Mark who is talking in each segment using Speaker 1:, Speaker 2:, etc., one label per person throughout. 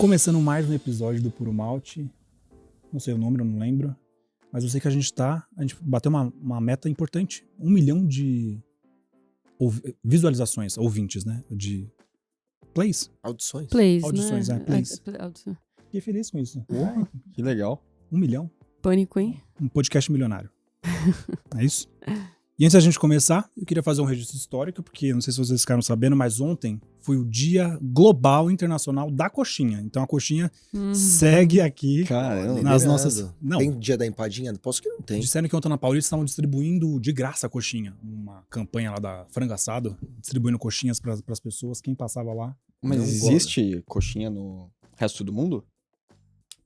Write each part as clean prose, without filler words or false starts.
Speaker 1: Começando mais um episódio do Puro Malte. Não sei o número, não lembro. Mas eu sei que a gente bateu uma meta importante. 1 milhão de visualizações, ouvintes, né? De plays.
Speaker 2: Audições,
Speaker 1: Audições,
Speaker 3: né?
Speaker 1: Plays. Fiquei feliz com isso.
Speaker 4: Porra, que legal.
Speaker 1: 1 milhão.
Speaker 3: Pânico, hein?
Speaker 1: Um podcast milionário. É isso? E antes da gente começar, eu queria fazer um registro histórico, porque não sei se vocês ficaram sabendo, mas ontem foi o Dia Global Internacional da Coxinha. Então a coxinha segue aqui
Speaker 4: Caramba.
Speaker 1: nas nossas... Não,
Speaker 2: Tem dia da empadinha? Posso que não tem.
Speaker 1: disseram que ontem na Paulista estavam distribuindo de graça a coxinha. Uma campanha lá da Frango Assado, distribuindo coxinhas para as pessoas, quem passava lá.
Speaker 4: Mas
Speaker 2: Não
Speaker 4: existe coxinha no resto do mundo?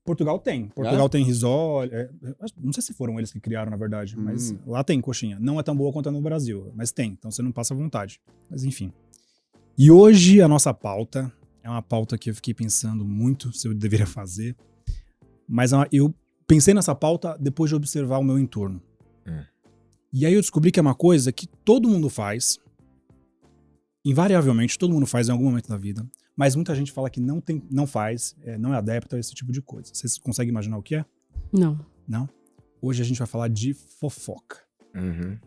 Speaker 1: Portugal tem. Portugal tem risole. Não sei se foram eles que criaram, na verdade, mas lá tem coxinha. Não é tão boa quanto é no Brasil, mas tem. Então você não passa vontade. Mas enfim. E hoje a nossa pauta é uma pauta que eu fiquei pensando muito se eu deveria fazer. Mas eu pensei nessa pauta depois de observar o meu entorno. E aí eu descobri que é uma coisa que todo mundo faz. Invariavelmente, todo mundo faz em algum momento da vida. Mas muita gente fala que não faz, não é adepto a esse tipo de coisa. Vocês conseguem imaginar o que é?
Speaker 3: Não.
Speaker 1: Não? Hoje a gente vai falar de fofoca.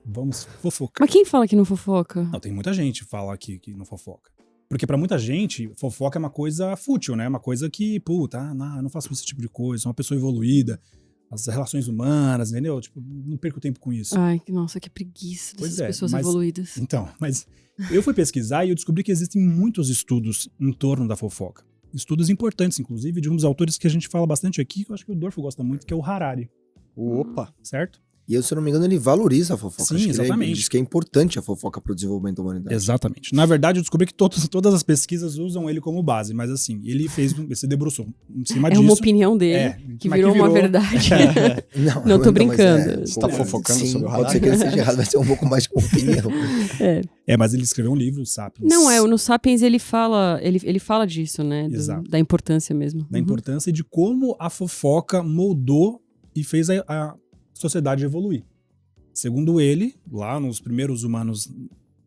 Speaker 1: Vamos fofocar.
Speaker 3: Mas quem fala que não fofoca?
Speaker 1: Não, tem muita gente que fala que não fofoca. Porque pra muita gente, fofoca é uma coisa fútil, né? Uma coisa que, puta, eu não faço esse tipo de coisa. Sou uma pessoa evoluída. As relações humanas, entendeu? Tipo, não perco tempo com isso.
Speaker 3: Ai, nossa, que preguiça dessas pessoas evoluídas.
Speaker 1: Então, mas eu fui pesquisar e eu descobri que existem muitos estudos em torno da fofoca. Estudos importantes, inclusive, de um dos autores que a gente fala bastante aqui, que eu acho que o Dorfo gosta muito, que é o Harari.
Speaker 4: Opa!
Speaker 1: Certo?
Speaker 2: E se eu não me engano, ele valoriza a fofoca.
Speaker 1: Sim,
Speaker 2: Acho que
Speaker 1: exatamente.
Speaker 2: Ele diz que é importante a fofoca pro desenvolvimento da humanidade.
Speaker 1: Exatamente. Na verdade, eu descobri que todas as pesquisas usam ele como base, mas assim, ele se debruçou em cima disso.
Speaker 3: É uma opinião dele, que
Speaker 1: mas
Speaker 3: virou uma verdade. Não, tô brincando.
Speaker 4: Você tá fofocando
Speaker 2: sim,
Speaker 4: sobre o
Speaker 2: pode
Speaker 4: Harari?
Speaker 2: ser que ele seja errado, vai ser um pouco mais que uma opinião.
Speaker 1: Mas ele escreveu um livro, Sapiens.
Speaker 3: Não, no Sapiens ele fala disso, né?
Speaker 1: Exato.
Speaker 3: Da importância mesmo.
Speaker 1: Da importância e de como a fofoca moldou e fez a sociedade evoluir. Segundo ele, lá nos primeiros humanos,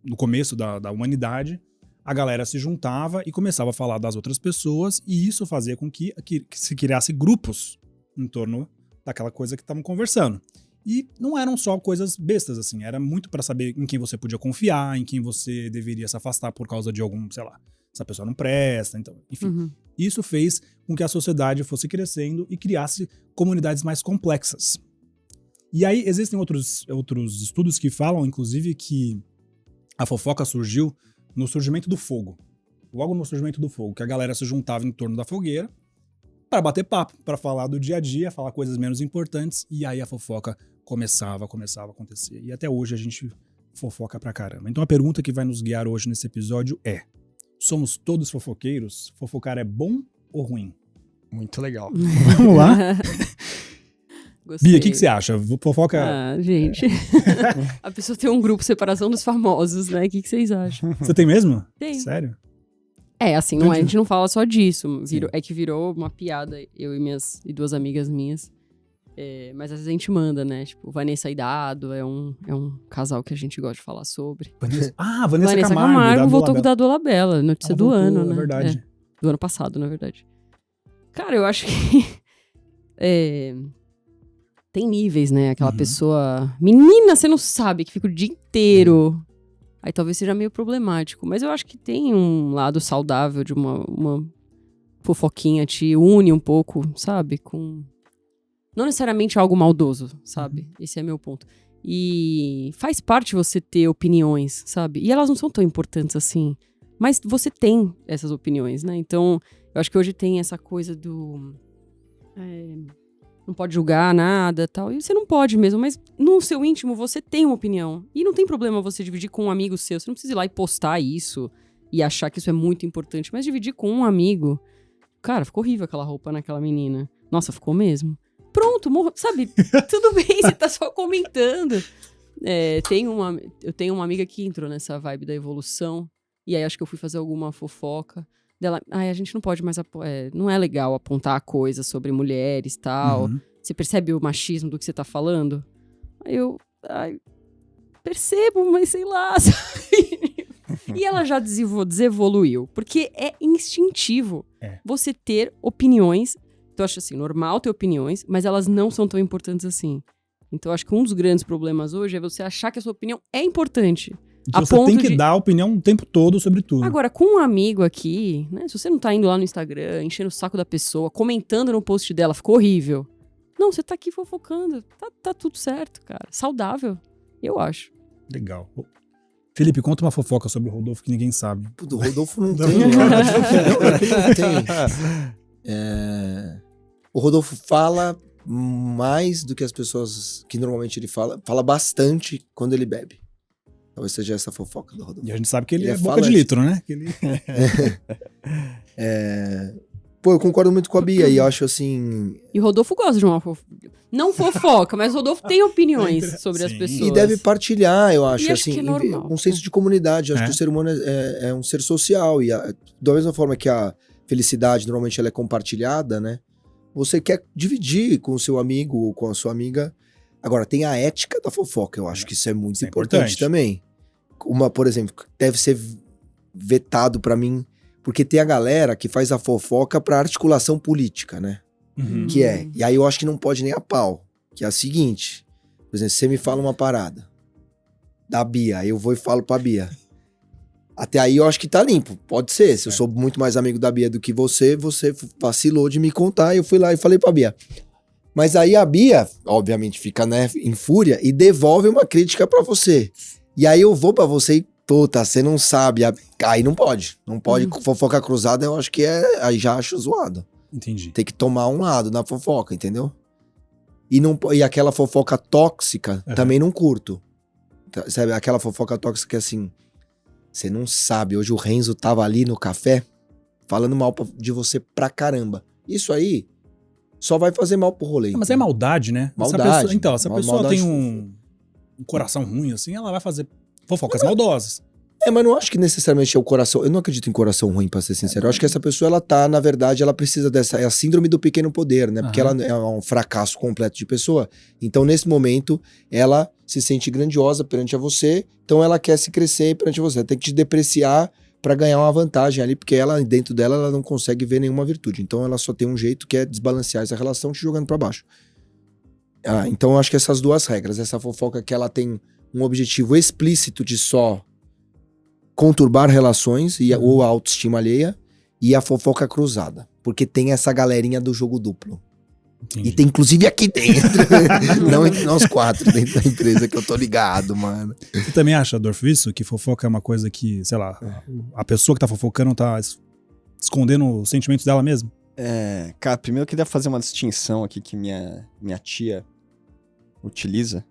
Speaker 1: no começo da humanidade, a galera se juntava e começava a falar das outras pessoas, e isso fazia com que se criasse grupos em torno daquela coisa que estavam conversando. E não eram só coisas bestas, assim, era muito para saber em quem você podia confiar, em quem você deveria se afastar por causa de algum, sei lá, essa pessoa não presta, então, enfim. Isso fez com que a sociedade fosse crescendo e criasse comunidades mais complexas. E aí existem outros estudos que falam, inclusive, que a fofoca surgiu no surgimento do fogo. Logo no surgimento do fogo, que a galera se juntava em torno da fogueira para bater papo, para falar do dia a dia, falar coisas menos importantes, e aí a fofoca começava a acontecer. E até hoje a gente fofoca pra caramba. Então a pergunta que vai nos guiar hoje nesse episódio é: somos todos fofoqueiros? Fofocar é bom ou ruim?
Speaker 4: Muito legal.
Speaker 1: Vamos lá?
Speaker 3: Gostei.
Speaker 1: Bia, o que você acha? Fofoca...
Speaker 3: gente. A pessoa tem um grupo, separação dos famosos, né? O que vocês acham?
Speaker 1: Você tem mesmo?
Speaker 3: Tenho.
Speaker 1: Sério?
Speaker 3: Assim, a gente não fala só disso. É que virou uma piada, eu e 2 amigas minhas. Mas às vezes a gente manda, né? Tipo, Vanessa e Dado é um casal que a gente gosta de falar sobre.
Speaker 1: Vanessa Camargo
Speaker 3: voltou com o Dado Labella, notícia do ano, né?
Speaker 1: É verdade.
Speaker 3: Do ano passado, na verdade. Cara, eu acho que... tem níveis, né? Aquela pessoa... Menina, você não sabe, que fica o dia inteiro. Aí talvez seja meio problemático. Mas eu acho que tem um lado saudável de uma fofoquinha, te une um pouco, sabe? Não necessariamente algo maldoso, sabe? Esse é meu ponto. E faz parte você ter opiniões, sabe? E elas não são tão importantes assim. Mas você tem essas opiniões, né? Então, eu acho que hoje tem essa coisa do... não pode julgar nada e tal. E você não pode mesmo, mas no seu íntimo você tem uma opinião. E não tem problema você dividir com um amigo seu. Você não precisa ir lá e postar isso e achar que isso é muito importante. Mas dividir com um amigo... Cara, ficou horrível aquela roupa naquela menina. Nossa, ficou mesmo. Pronto, sabe? Tudo bem, você tá só comentando. Eu tenho uma amiga que entrou nessa vibe da evolução. E aí acho que eu fui fazer alguma fofoca. Dela, a gente não pode mais... não é legal apontar coisas sobre mulheres e tal. Você percebe o machismo do que você tá falando? Aí eu... percebo, mas sei lá, sabe? E ela já desevoluiu, porque é instintivo
Speaker 1: É.
Speaker 3: você ter opiniões. Então, eu acho assim, normal ter opiniões, mas elas não são tão importantes assim. Então, eu acho que um dos grandes problemas hoje é você achar que a sua opinião é importante.
Speaker 1: Então
Speaker 3: A
Speaker 1: você tem
Speaker 3: ponto
Speaker 1: que
Speaker 3: de-
Speaker 1: dar opinião o tempo todo sobre tudo.
Speaker 3: Agora, com um amigo aqui, né? Se você não tá indo lá no Instagram, enchendo o saco da pessoa, comentando no post dela, ficou horrível. Não, você tá aqui fofocando. Tá tudo certo, cara. Saudável, eu acho.
Speaker 1: Legal. Ô, Felipe, conta uma fofoca sobre o Rodolfo que ninguém sabe.
Speaker 2: Pô, do Rodolfo não tem, eu acho. Não tem. O Rodolfo fala mais do que as pessoas que normalmente ele fala. Fala bastante quando ele bebe. Talvez seja essa a fofoca do Rodolfo.
Speaker 1: E a gente sabe que ele
Speaker 2: Ele
Speaker 1: é
Speaker 2: é
Speaker 1: boca de
Speaker 2: falante.
Speaker 1: litro, né? Que ele...
Speaker 2: Pô, eu concordo muito com a Bia e eu acho assim.
Speaker 3: E o Rodolfo gosta de uma fofoca. Não fofoca, mas o Rodolfo tem opiniões sobre as
Speaker 1: Sim.
Speaker 3: pessoas.
Speaker 2: E deve partilhar, eu acho,
Speaker 3: E acho
Speaker 2: assim,
Speaker 3: que é normal.
Speaker 2: um senso de comunidade. Eu acho
Speaker 1: É.
Speaker 2: que o ser humano é um ser social. E da mesma forma que a felicidade normalmente ela é compartilhada, né? Você quer dividir com o seu amigo ou com a sua amiga. Agora, tem a ética da fofoca. Eu acho que isso é muito
Speaker 1: Isso é
Speaker 2: importante
Speaker 1: importante.
Speaker 2: também. Uma, por exemplo, deve ser vetado pra mim, porque tem a galera que faz a fofoca pra articulação política, né?
Speaker 1: Uhum.
Speaker 2: Que é, e aí eu acho que não pode nem a pau, que é a seguinte, por exemplo, você me fala uma parada da Bia, aí eu vou e falo pra Bia. Até aí eu acho que tá limpo, pode ser, se eu sou muito mais amigo da Bia do que você vacilou de me contar, e eu fui lá e falei pra Bia. Mas aí a Bia, obviamente, fica, né, em fúria e devolve uma crítica pra você. E aí eu vou pra você e, puta, você não sabe, aí não pode, fofoca cruzada eu acho que aí já acho zoado.
Speaker 1: Entendi.
Speaker 2: Tem que tomar um lado na fofoca, entendeu? E aquela fofoca tóxica
Speaker 1: Uhum.
Speaker 2: também não curto. Sabe, aquela fofoca tóxica que assim, você não sabe, hoje o Renzo tava ali no café falando mal de você pra caramba. Isso aí só vai fazer mal pro rolê.
Speaker 1: Mas é maldade, né?
Speaker 2: Maldade.
Speaker 1: Se a pessoa
Speaker 2: Maldade.
Speaker 1: tem um coração ruim assim, ela vai fazer fofocas maldosas.
Speaker 2: Mas não acho que necessariamente é o coração. Eu não acredito em coração ruim, pra ser sincero. Eu acho que essa pessoa, ela tá, na verdade, ela precisa dessa. É a síndrome do pequeno poder, né? Porque
Speaker 1: Aham.
Speaker 2: ela é um fracasso completo de pessoa. Então, nesse momento, ela se sente grandiosa perante a você. Então, ela quer se crescer perante você. Ela tem que te depreciar pra ganhar uma vantagem ali, porque ela, dentro dela, ela não consegue ver nenhuma virtude. Então, ela só tem um jeito que é desbalancear essa relação te jogando pra baixo. Então, eu acho que essas duas regras. Essa fofoca que ela tem um objetivo explícito de só conturbar relações ou a autoestima alheia, e a fofoca cruzada. Porque tem essa galerinha do jogo duplo.
Speaker 1: Entendi.
Speaker 2: E tem inclusive aqui dentro. Não entre nós quatro dentro da empresa que eu tô ligado, mano.
Speaker 1: Você também acha, Adolfo, isso? Que fofoca é uma coisa que, sei lá, a pessoa que tá fofocando tá escondendo os sentimentos dela mesmo?
Speaker 4: Cara, primeiro eu queria fazer uma distinção aqui que minha tia utiliza,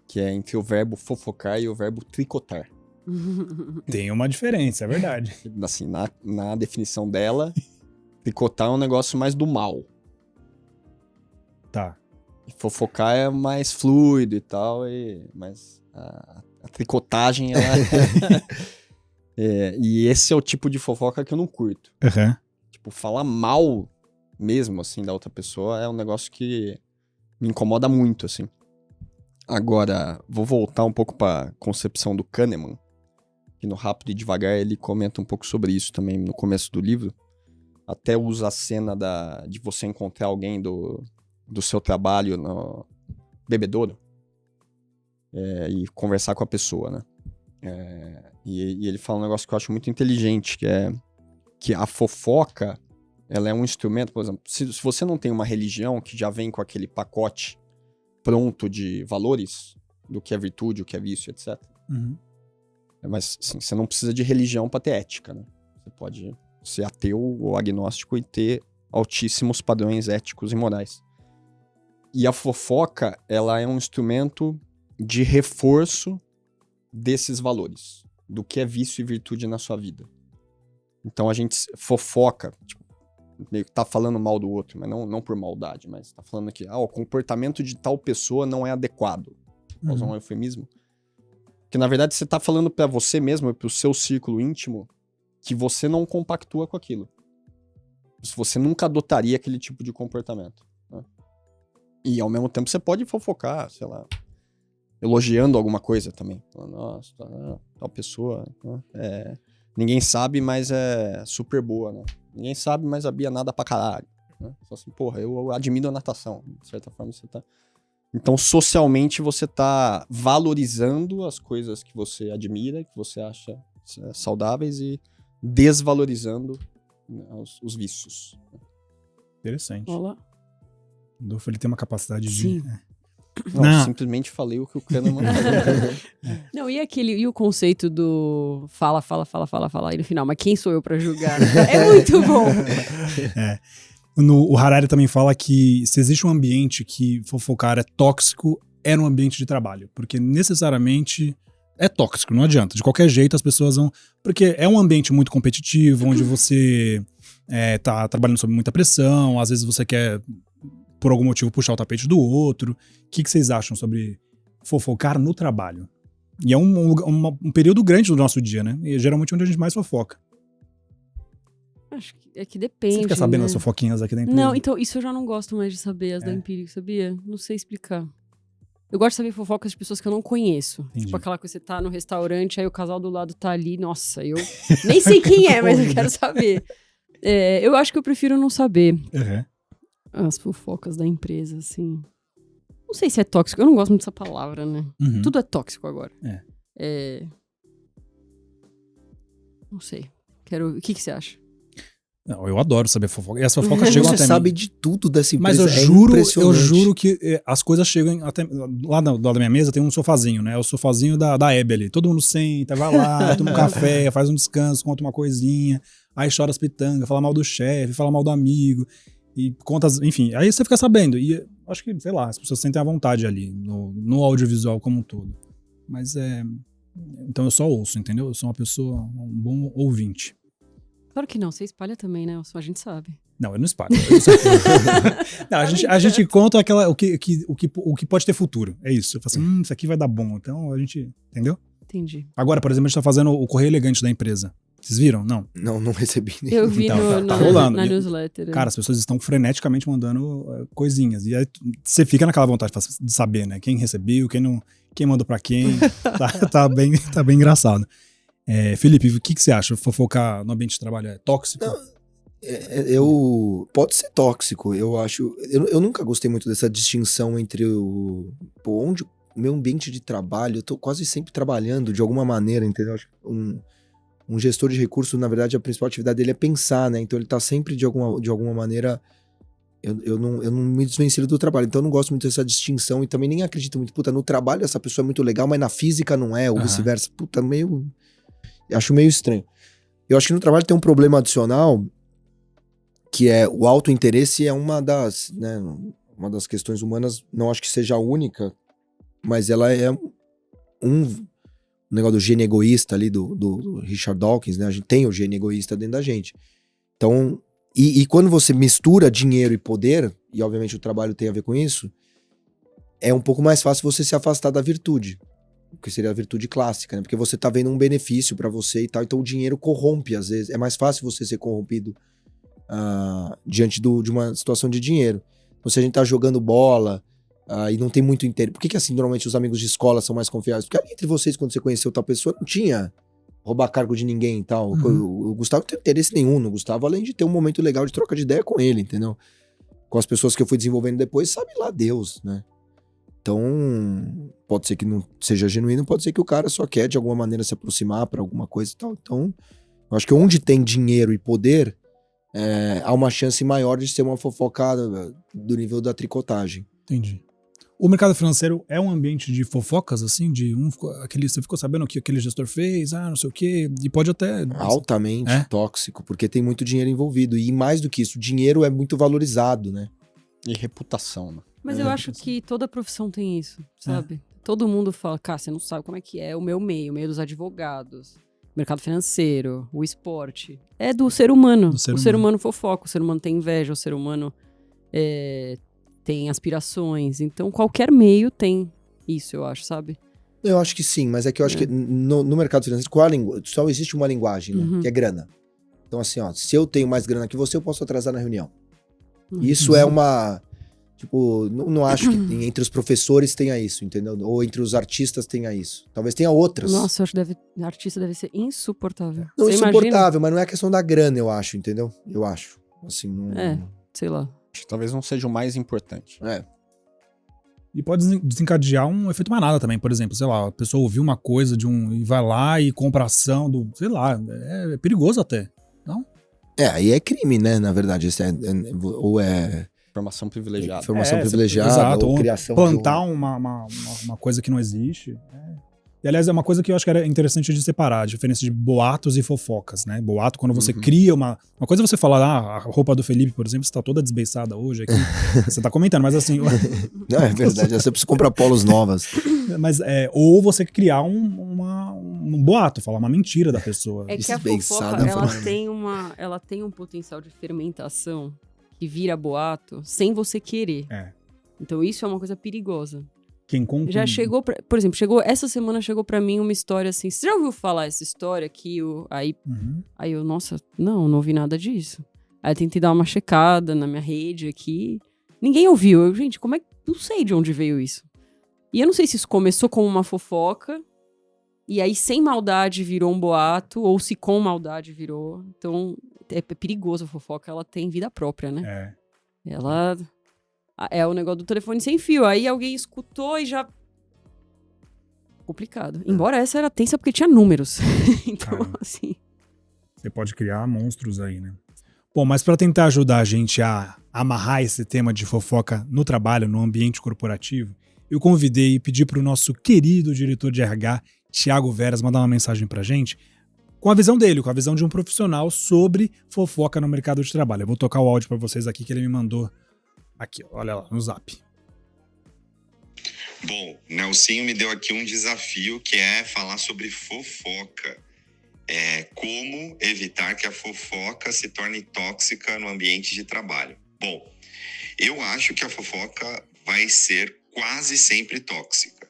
Speaker 4: que é entre o verbo fofocar e o verbo tricotar.
Speaker 1: Tem uma diferença, é verdade.
Speaker 4: Assim, na definição dela, tricotar é um negócio mais do mal.
Speaker 1: Tá.
Speaker 4: E fofocar é mais fluido e tal, mas a tricotagem, ela... e esse é o tipo de fofoca que eu não curto.
Speaker 1: Aham.
Speaker 4: Tipo, falar mal mesmo, assim, da outra pessoa é um negócio que me incomoda muito, assim. Agora, vou voltar um pouco pra concepção do Kahneman, que no Rápido e Devagar ele comenta um pouco sobre isso também no começo do livro. Até usa a cena de você encontrar alguém do seu trabalho no bebedouro e conversar com a pessoa, né? E ele fala um negócio que eu acho muito inteligente, que é que a fofoca, ela é um instrumento, por exemplo, se você não tem uma religião que já vem com aquele pacote pronto de valores, do que é virtude, o que é vício, etc.
Speaker 1: Uhum.
Speaker 4: Mas assim, você não precisa de religião para ter ética, né? Você pode ser ateu ou agnóstico e ter altíssimos padrões éticos e morais. E a fofoca, ela é um instrumento de reforço desses valores, do que é vício e virtude na sua vida. Então a gente fofoca, tipo, meio que tá falando mal do outro, mas não por maldade, mas tá falando que o comportamento de tal pessoa não é adequado. Vou usar um eufemismo. Que na verdade você tá falando pra você mesmo, pro seu círculo íntimo, que você não compactua com aquilo. Você nunca adotaria aquele tipo de comportamento, né? E ao mesmo tempo você pode fofocar, sei lá. elogiando alguma coisa também. Falando, nossa, tal pessoa, né? Ninguém sabe, mas é super boa, né? Ninguém sabe, mas a Bia nada pra caralho. Né? Só assim, porra, eu admiro a natação. De certa forma, você tá... Então, socialmente, você tá valorizando as coisas que você admira, que você acha saudáveis e desvalorizando, né, os vícios.
Speaker 1: Interessante.
Speaker 3: Olá.
Speaker 1: O Rodolfo, ele tem uma capacidade
Speaker 3: Sim.
Speaker 1: de...
Speaker 4: Não, simplesmente falei o que o Kahneman falou.
Speaker 3: Não, e o conceito do fala, e no final, mas quem sou eu pra julgar? É muito bom.
Speaker 1: O Harari também fala que se existe um ambiente que fofocar é tóxico, é no ambiente de trabalho. Porque necessariamente é tóxico, não adianta. De qualquer jeito as pessoas vão... Porque é um ambiente muito competitivo, onde você tá trabalhando sob muita pressão, às vezes você quer, por algum motivo, puxar o tapete do outro. O que vocês acham sobre fofocar no trabalho? E é um período grande do nosso dia, né? E é geralmente onde a gente mais fofoca.
Speaker 3: Acho que depende.
Speaker 1: Você fica sabendo
Speaker 3: né?
Speaker 1: as fofoquinhas aqui da empresa?
Speaker 3: Não, então isso eu já não gosto mais de saber, as da Empírico, sabia? Não sei explicar. Eu gosto de saber fofocas de pessoas que eu não conheço.
Speaker 1: Entendi.
Speaker 3: Tipo aquela que você tá no restaurante, aí o casal do lado tá ali. Nossa, eu nem sei quem é, mas eu quero saber. Eu acho que eu prefiro não saber as fofocas da empresa, assim. Não sei se é tóxico, eu não gosto muito dessa palavra, né?
Speaker 1: Uhum.
Speaker 3: Tudo é tóxico agora. Não sei. O que você acha?
Speaker 1: Não, eu adoro saber fofoca. E as fofocas chegam
Speaker 2: Você
Speaker 1: até
Speaker 2: sabe
Speaker 1: mim.
Speaker 2: de tudo dessa
Speaker 1: Mas
Speaker 2: empresa.
Speaker 1: eu juro que as coisas chegam até... Lá do lado da minha mesa tem um sofazinho, né? É o sofazinho da Hebe ali. Todo mundo senta, vai lá, toma um café, faz um descanso, conta uma coisinha, aí chora as pitangas, fala mal do chefe, fala mal do amigo, e conta... Enfim, aí você fica sabendo. E acho que, sei lá, as pessoas sentem à vontade ali, no audiovisual como um todo. Mas então eu só ouço, entendeu? Eu sou uma pessoa, um bom ouvinte.
Speaker 3: Claro que não, você espalha também, né? A gente sabe.
Speaker 1: Não, eu não espalho. Não, a gente conta o que pode ter futuro. É isso. Eu falo assim, isso aqui vai dar bom. Então a gente. Entendeu?
Speaker 3: Entendi.
Speaker 1: Agora, por exemplo, a gente tá fazendo o Correio Elegante da empresa. Vocês viram? Não.
Speaker 2: Não recebi nem.
Speaker 3: Eu vi
Speaker 1: Então, tá rolando.
Speaker 3: na newsletter.
Speaker 1: Cara, as pessoas estão freneticamente mandando coisinhas. E aí você fica naquela vontade de saber, né? Quem recebeu, quem mandou pra quem. Tá bem engraçado. Felipe, o que você acha? Fofocar no ambiente de trabalho é tóxico?
Speaker 2: Não, pode ser tóxico, eu acho. Eu nunca gostei muito dessa distinção entre onde o meu ambiente de trabalho, eu tô quase sempre trabalhando de alguma maneira, entendeu? Acho que um gestor de recursos, na verdade, a principal atividade dele é pensar, né? Então ele tá sempre de alguma maneira. Eu não me desvencilho do trabalho, então eu não gosto muito dessa distinção e também nem acredito muito, no trabalho essa pessoa é muito legal, mas na física não é, ou vice-versa. Acho meio estranho. Eu acho que no trabalho tem um problema adicional, que é o autointeresse é uma das questões humanas, não acho que seja a única, mas ela é um negócio do gene egoísta ali, do Richard Dawkins, né? A gente tem o gene egoísta dentro da gente. Então, e quando você mistura dinheiro e poder, e obviamente o trabalho tem a ver com isso, é um pouco mais fácil você se afastar da virtude. Que seria a virtude clássica, né? Porque você tá vendo um benefício pra você e tal, então o dinheiro corrompe às vezes. É mais fácil você ser corrompido diante de uma situação de dinheiro. Então, se a gente tá jogando bola e não tem muito interesse... Por que assim, normalmente os amigos de escola são mais confiáveis? Porque ali entre vocês, quando você conheceu tal pessoa, não tinha roubar cargo de ninguém e tal. O Gustavo não tem interesse nenhum no Gustavo, além de ter um momento legal de troca de ideia com ele, entendeu? Com as pessoas que eu fui desenvolvendo depois, sabe lá Deus, né? Então, pode ser que não seja genuíno, pode ser que o cara só quer de alguma maneira se aproximar pra alguma coisa e tal. Então, eu acho que onde tem dinheiro e poder, há uma chance maior de ser uma fofocada do nível da tricotagem.
Speaker 1: Entendi. O mercado financeiro é um ambiente de fofocas, assim, você ficou sabendo o que aquele gestor fez, não sei o quê, e pode até...
Speaker 2: Altamente tóxico, porque tem muito dinheiro envolvido. E mais do que isso, o dinheiro é muito valorizado, né?
Speaker 4: E reputação, né?
Speaker 3: Mas eu acho que toda profissão tem isso, sabe? Todo mundo fala, cara, você não sabe como é que é o meio dos advogados, mercado financeiro, o esporte. É do ser humano. Ser humano fofoca, o ser humano tem inveja, o ser humano tem aspirações. Então, qualquer meio tem isso, eu acho, sabe?
Speaker 2: Eu acho que sim, mas é que eu acho que no mercado financeiro só existe uma linguagem, né? Que é grana. Então, assim, se eu tenho mais grana que você, eu posso atrasar na reunião. Isso é uma... Tipo, não acho que entre os professores tenha isso, entendeu? Ou entre os artistas tenha isso. Talvez tenha outras.
Speaker 3: Nossa, eu acho que artista deve ser insuportável.
Speaker 2: Não,
Speaker 3: Você
Speaker 2: insuportável, mas não é questão da grana, eu acho, entendeu? Eu acho. Assim, não...
Speaker 3: sei lá.
Speaker 4: Acho que talvez não seja o mais importante.
Speaker 1: E pode desencadear um efeito manada também. Por exemplo, sei lá, a pessoa ouviu uma coisa e vai lá e compra ação do... Sei lá, é perigoso até, não?
Speaker 2: Aí é crime, né? Na verdade, ou é
Speaker 4: Informação privilegiada.
Speaker 2: informação privilegiada,
Speaker 1: exato,
Speaker 2: ou
Speaker 1: ou
Speaker 2: criação
Speaker 1: plantar uma coisa que não existe. E, aliás, é uma coisa que eu acho que era interessante de separar, a diferença de boatos e fofocas, né? Boato, quando você cria uma coisa é você falar, a roupa do Felipe, por exemplo, está toda desbeiçada hoje aqui. Você tá comentando, mas assim...
Speaker 2: Não, é verdade, você precisa comprar polos novas.
Speaker 1: Mas ou você criar um boato, falar uma mentira da pessoa.
Speaker 3: É que a
Speaker 2: Desbeiçada,
Speaker 3: fofoca, ela tem um potencial de fermentação que vira boato sem você querer. Então isso é uma coisa perigosa.
Speaker 1: Quem conta...
Speaker 3: Já chegou, por exemplo, essa semana chegou pra mim uma história assim, você já ouviu falar essa história que aí eu, nossa, não ouvi nada disso. Aí eu tentei dar uma checada na minha rede aqui, ninguém ouviu. Eu, gente, como é que, não sei de onde veio isso. E eu não sei se isso começou como uma fofoca, e aí sem maldade virou um boato, ou se com maldade virou. Então, é perigoso a fofoca, ela tem vida própria, né? Ela... É o negócio do telefone sem fio. Aí alguém escutou e já... Complicado. Embora essa era tensa porque tinha números. Então, assim...
Speaker 1: Você pode criar monstros aí, né? Bom, mas para tentar ajudar a gente a amarrar esse tema de fofoca no trabalho, no ambiente corporativo, eu convidei e pedi para o nosso querido diretor de RH, Thiago Veras, mandar uma mensagem pra gente com a visão dele, com a visão de um profissional sobre fofoca no mercado de trabalho. Eu vou tocar o áudio para vocês aqui que ele me mandou aqui, olha lá, no Zap.
Speaker 5: Bom, Nelsinho me deu aqui um desafio que é falar sobre fofoca. Como evitar que a fofoca se torne tóxica no ambiente de trabalho. Bom, eu acho que a fofoca vai ser quase sempre tóxica,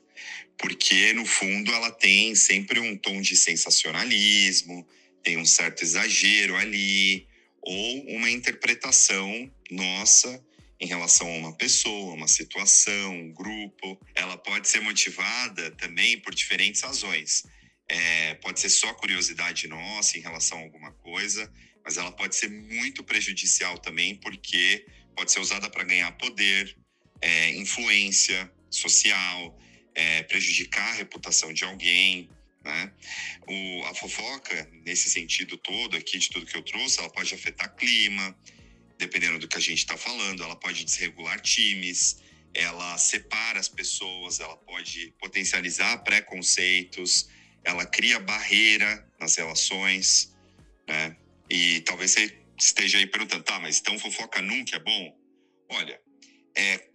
Speaker 5: porque no fundo ela tem sempre um tom de sensacionalismo, tem um certo exagero ali, ou uma interpretação nossa em relação a uma pessoa, uma situação, um grupo. Ela pode ser motivada também por diferentes razões. Pode ser só curiosidade nossa em relação a alguma coisa, mas ela pode ser muito prejudicial também, porque pode ser usada para ganhar poder, influência social, prejudicar a reputação de alguém, né? A fofoca, nesse sentido todo aqui, de tudo que eu trouxe, ela pode afetar clima, dependendo do que a gente está falando, ela pode desregular times, ela separa as pessoas, ela pode potencializar preconceitos, ela cria barreira nas relações, né? E talvez você esteja aí perguntando, mas então fofoca nunca é bom? Olha,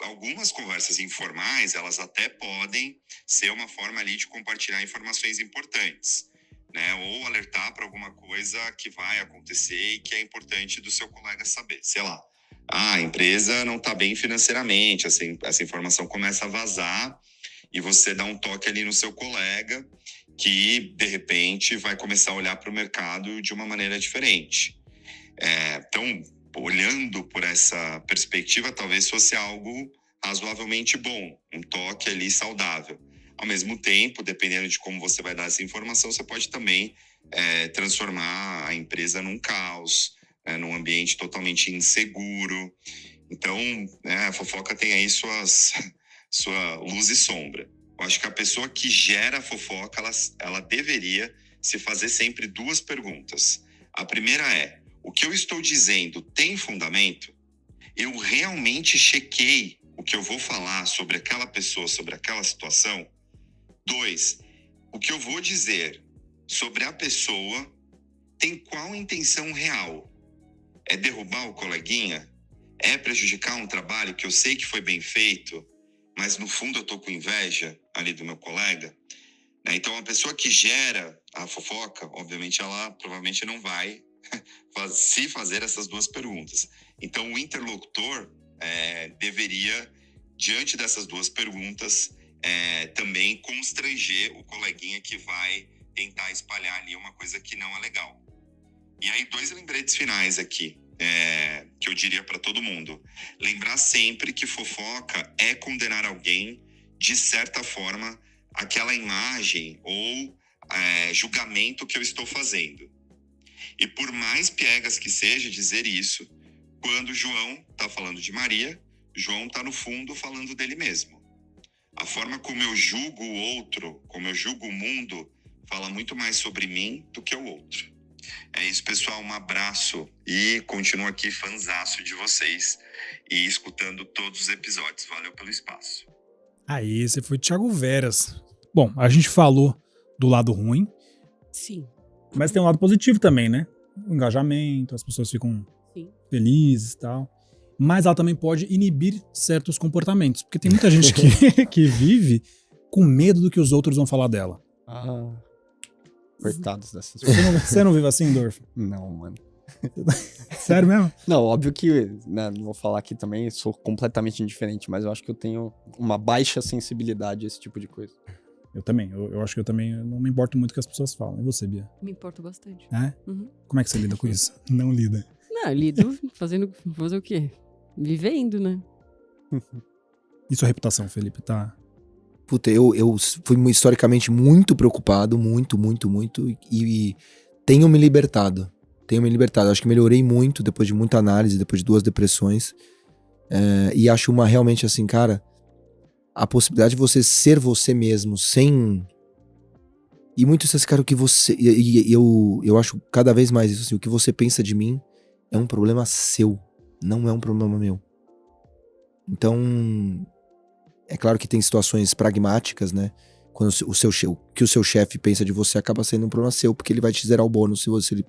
Speaker 5: algumas conversas informais, elas até podem ser uma forma ali de compartilhar informações importantes, né? Ou alertar para alguma coisa que vai acontecer e que é importante do seu colega saber. Sei lá, a empresa não está bem financeiramente, essa informação começa a vazar e você dá um toque ali no seu colega que, de repente, vai começar a olhar para o mercado de uma maneira diferente. Então, olhando por essa perspectiva, talvez fosse algo razoavelmente bom, um toque ali saudável. Ao mesmo tempo, dependendo de como você vai dar essa informação, você pode também transformar a empresa num caos, num ambiente totalmente inseguro. Então, a fofoca tem aí sua luz e sombra. Eu acho que a pessoa que gera a fofoca, ela deveria se fazer sempre duas perguntas. A primeira é: o que eu estou dizendo tem fundamento? Eu realmente chequei o que eu vou falar sobre aquela pessoa, sobre aquela situação? 2, o que eu vou dizer sobre a pessoa tem qual intenção real? É derrubar o coleguinha? É prejudicar um trabalho que eu sei que foi bem feito, mas no fundo eu tô com inveja ali do meu colega? Então a pessoa que gera a fofoca, obviamente ela provavelmente não vai se fazer essas duas perguntas. Então o interlocutor deveria, diante dessas duas perguntas, também constranger o coleguinha que vai tentar espalhar ali uma coisa que não é legal. E aí 2 lembretes finais aqui. que eu diria para todo mundo. Lembrar sempre que fofoca é condenar alguém, de certa forma, aquela imagem ou julgamento que eu estou fazendo. E por mais piegas que seja dizer isso, quando João está falando de Maria, João está no fundo falando dele mesmo. A forma como eu julgo o outro, como eu julgo o mundo, fala muito mais sobre mim do que o outro. É isso, pessoal. Um abraço e continuo aqui fanzaço de vocês e escutando todos os episódios. Valeu pelo espaço.
Speaker 1: Aí, esse foi o Thiago Veras. Bom, a gente falou do lado ruim,
Speaker 3: Sim.
Speaker 1: mas tem um lado positivo também, né? O engajamento, as pessoas ficam
Speaker 3: Sim.
Speaker 1: felizes e tal. Mas ela também pode inibir certos comportamentos. Porque tem muita gente que vive com medo do que os outros vão falar dela.
Speaker 4: Coitados dessas pessoas.
Speaker 1: Você não vive assim, Dorf?
Speaker 4: Não, mano.
Speaker 1: Sério mesmo?
Speaker 4: Não, óbvio que, né, não vou falar aqui também, sou completamente indiferente, mas eu acho que eu tenho uma baixa sensibilidade a esse tipo de coisa.
Speaker 1: Eu também. Eu acho que eu também não me importo muito com o que as pessoas falam. E você, Bia?
Speaker 3: Me importo bastante.
Speaker 1: É?
Speaker 3: Uhum.
Speaker 1: Como é que você lida com isso? Não lida.
Speaker 3: Não, eu lido fazer o quê? Vivendo, né?
Speaker 1: E sua reputação, Felipe? Tá...
Speaker 2: Puta, eu fui historicamente muito preocupado, muito, e tenho me libertado. Acho que melhorei muito depois de muita análise, depois de 2 depressões. E acho realmente assim, cara, a possibilidade de você ser você mesmo, sem... E muito isso, cara, o que você... Eu acho cada vez mais isso, assim, o que você pensa de mim é um problema seu, não é um problema meu. Então... É claro que tem situações pragmáticas, né? Quando o que o seu chefe pensa de você acaba sendo um problema seu, porque ele vai te zerar o bônus se você...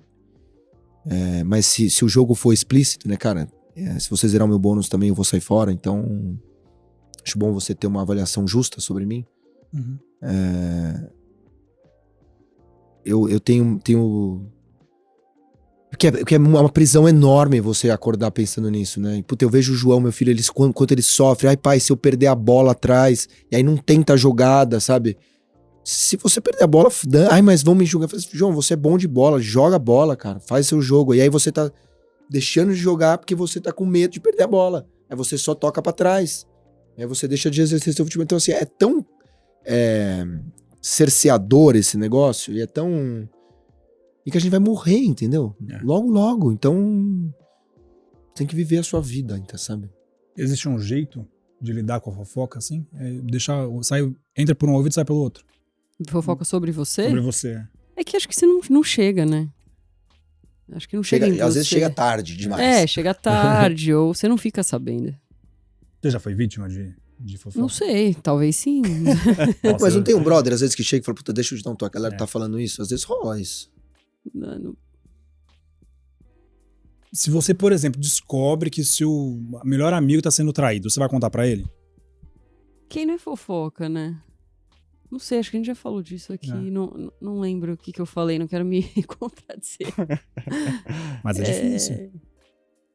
Speaker 2: mas se o jogo for explícito, né, cara? Se você zerar o meu bônus também eu vou sair fora, então... Acho bom você ter uma avaliação justa sobre mim.
Speaker 1: Uhum.
Speaker 2: Eu tenho... Porque é uma prisão enorme você acordar pensando nisso, né? Puta, eu vejo o João, meu filho, quanto ele sofre. Ai, pai, se eu perder a bola atrás, e aí não tenta a jogada, sabe? Se você perder a bola, ai, mas vão me julgar. Eu falei assim, João, você é bom de bola, joga a bola, cara, faz seu jogo. E aí você tá deixando de jogar porque você tá com medo de perder a bola. Aí você só toca pra trás. Aí você deixa de exercer seu futebol. Então, assim, é tão cerceador esse negócio, e é tão... E que a gente vai morrer, entendeu? Logo. Então, tem que viver a sua vida, então, sabe?
Speaker 1: Existe um jeito de lidar com a fofoca, assim? Entra por um ouvido e sai pelo outro.
Speaker 3: Fofoca sobre você?
Speaker 1: Sobre você.
Speaker 3: É que acho que você não chega, né? Acho que não chega em você.
Speaker 2: Às vezes chega tarde demais.
Speaker 3: Chega tarde, ou você não fica sabendo.
Speaker 1: Você já foi vítima de fofoca?
Speaker 3: Não sei, talvez sim.
Speaker 1: Nossa,
Speaker 2: mas não tem um brother, às vezes, que chega e fala, puta, deixa eu te dar um toque. A galera tá falando isso. Às vezes rola isso.
Speaker 1: Se você, por exemplo, descobre que seu melhor amigo tá sendo traído, você vai contar pra ele?
Speaker 3: Quem não é fofoca, né? Não sei, acho que a gente já falou disso aqui. Não lembro o que eu falei, não quero me contradizer.
Speaker 1: Mas é difícil.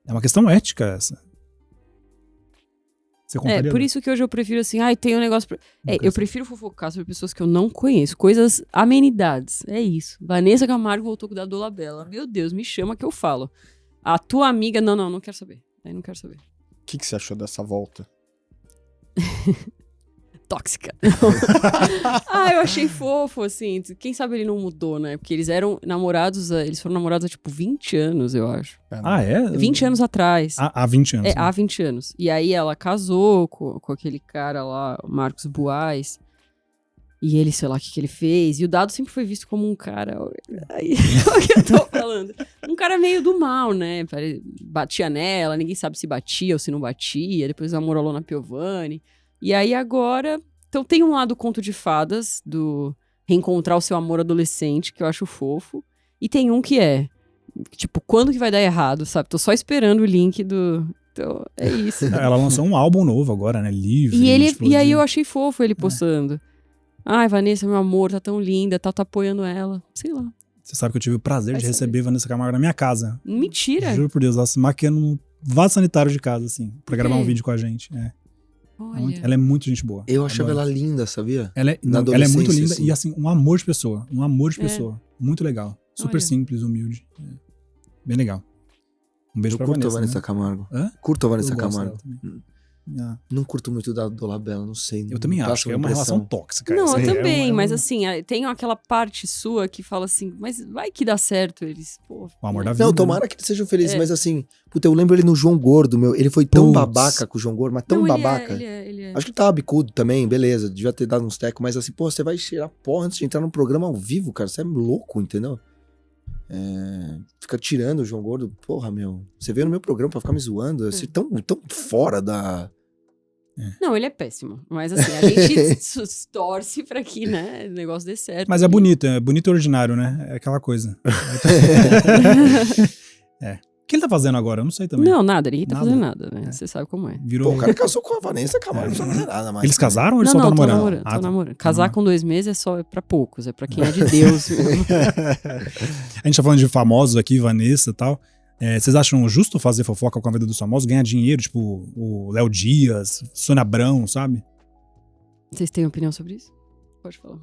Speaker 1: É uma questão ética essa. Você contaria?
Speaker 3: Por isso que hoje eu prefiro assim, tem um negócio... eu prefiro fofocar sobre pessoas que eu não conheço. Coisas, amenidades. É isso. Vanessa Camargo voltou com o da Dolabella. Meu Deus, me chama que eu falo. A tua amiga... Não quero saber. Aí não quero saber.
Speaker 4: O que você achou dessa volta?
Speaker 3: Tóxica. Eu achei fofo, assim. Quem sabe ele não mudou, né? Porque eles eram namorados, eles foram namorados há, tipo, 20 anos, eu acho.
Speaker 1: É?
Speaker 3: 20 anos atrás.
Speaker 1: Há 20 anos.
Speaker 3: Há 20 anos. E aí ela casou com aquele cara lá, o Marcos Buais. E ele, sei lá, o que ele fez. E o Dado sempre foi visto como um cara... Aí, o que eu tô falando? Um cara meio do mal, né? Batia nela, ninguém sabe se batia ou se não batia. Depois namorou a Lona Piovani. E aí agora... Então tem um lado conto de fadas, do reencontrar o seu amor adolescente, que eu acho fofo. E tem um que tipo, quando que vai dar errado, sabe? Tô só esperando o link do... Então, é isso.
Speaker 1: Ela lançou um álbum novo agora, né? Livre.
Speaker 3: E aí eu achei fofo ele postando. Ai, Vanessa, meu amor, tá tão linda, tá apoiando ela. Sei lá.
Speaker 1: Você sabe que eu tive o prazer de receber Vanessa Camargo na minha casa.
Speaker 3: Mentira!
Speaker 1: Juro por Deus, ela se maquiando no vaso sanitário de casa, assim, pra gravar um vídeo com a gente.
Speaker 3: Olha.
Speaker 1: Ela é muito gente boa.
Speaker 2: Eu achava ela linda, sabia?
Speaker 1: Ela é muito linda assim. E assim, um amor de pessoa. Um amor de pessoa. Muito legal. Super simples, humilde. Bem legal. Um beijo
Speaker 2: Eu
Speaker 1: pra
Speaker 2: curto
Speaker 1: Vanessa.
Speaker 2: a Vanessa
Speaker 1: né?
Speaker 2: Camargo.
Speaker 1: Hã?
Speaker 2: Curto a Vanessa
Speaker 1: Eu gosto
Speaker 2: Camargo.
Speaker 1: dela também. Ah,
Speaker 2: Não curto muito da Dolabella, não sei.
Speaker 1: eu também
Speaker 2: não
Speaker 1: acho
Speaker 2: passa
Speaker 1: que é uma
Speaker 2: impressão.
Speaker 1: relação tóxica.
Speaker 3: Não,
Speaker 1: essa
Speaker 3: eu
Speaker 1: aí.
Speaker 3: também,
Speaker 1: É
Speaker 3: mas assim, tem aquela parte sua que fala assim, mas vai que dá certo eles, pô.
Speaker 1: O amor
Speaker 3: né?
Speaker 1: da vida.
Speaker 2: Não, tomara que eles sejam felizes,
Speaker 3: É.
Speaker 2: mas assim, puta, eu lembro ele no João Gordo, meu. Ele foi tão
Speaker 1: Putz.
Speaker 2: babaca com o João Gordo, mas tão
Speaker 3: Não,
Speaker 2: babaca.
Speaker 3: Ele é.
Speaker 2: Acho que ele tava bicudo também, beleza. Devia ter dado uns tecos, mas assim, pô, você vai cheirar porra antes de entrar num programa ao vivo, cara. Você é louco, entendeu? Fica tirando o João Gordo. Porra, meu. Você veio no meu programa pra ficar me zoando. Assim, tão fora da.
Speaker 3: Não, ele é péssimo. Mas assim, a gente torce pra que, né, o negócio dê certo.
Speaker 1: Mas é bonito e ordinário, né? É aquela coisa. O que ele tá fazendo agora? Eu não sei também.
Speaker 3: Não, nada, ninguém tá
Speaker 1: Nada.
Speaker 3: fazendo nada, né? Você sabe como é.
Speaker 1: Virou.
Speaker 2: Pô, o cara casou com a Vanessa Camargo, não precisa fazer nada mais.
Speaker 1: Eles casaram ou eles
Speaker 3: Não,
Speaker 1: só
Speaker 3: não,
Speaker 1: estão
Speaker 3: tô
Speaker 1: namorando?
Speaker 3: namorando,
Speaker 1: Ah,
Speaker 3: tô
Speaker 1: tá.
Speaker 3: namorando. Casar com 2 meses é só pra poucos, é pra quem é de Deus mesmo.
Speaker 1: A gente tá falando de famosos aqui, Vanessa e tal. Vocês acham justo fazer fofoca com a vida dos famosos? Ganhar dinheiro, tipo o Léo Dias, Sônia Abrão, sabe?
Speaker 3: Vocês têm opinião sobre isso? Pode falar.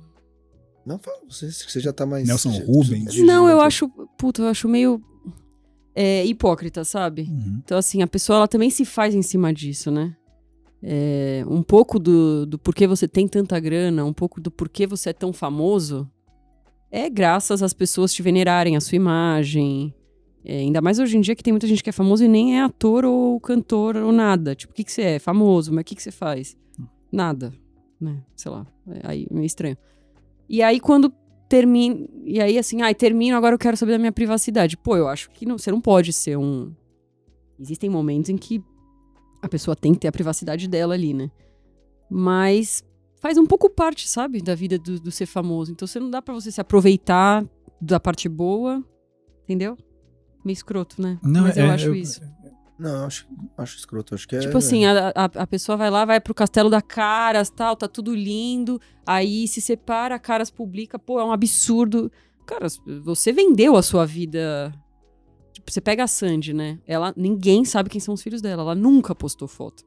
Speaker 2: Não, fala, você já tá mais.
Speaker 1: Nelson
Speaker 2: já-
Speaker 1: Rubens.
Speaker 2: já-
Speaker 3: Não, eu
Speaker 2: já-
Speaker 3: acho, puta, eu acho meio hipócrita, sabe?
Speaker 1: Uhum.
Speaker 3: Então, assim, a pessoa, ela também se faz em cima disso, né? Um pouco do porquê você tem tanta grana, um pouco do porquê você é tão famoso, é graças às pessoas te venerarem a sua imagem. Ainda mais hoje em dia que tem muita gente que é famoso e nem é ator ou cantor ou nada. Tipo, o que você é? Famoso, mas o que você faz? Nada, né? Sei lá, aí meio estranho. E aí quando termina, e aí assim, termino, agora eu quero saber da minha privacidade. Pô, eu acho que você não pode ser um... Existem momentos em que a pessoa tem que ter a privacidade dela ali, né? Mas faz um pouco parte, sabe, da vida do ser famoso. Então não dá pra você se aproveitar da parte boa, entendeu? Meio escroto, né?
Speaker 1: Não,
Speaker 3: Mas eu acho isso.
Speaker 2: Não, acho escroto. Acho que é.
Speaker 3: Tipo assim, a pessoa vai lá, vai pro Castelo da Caras, tal, tá tudo lindo, aí se separa, a Caras publica, pô, é um absurdo. Cara, você vendeu a sua vida. Tipo, você pega a Sandy, né? Ninguém sabe quem são os filhos dela, ela nunca postou foto.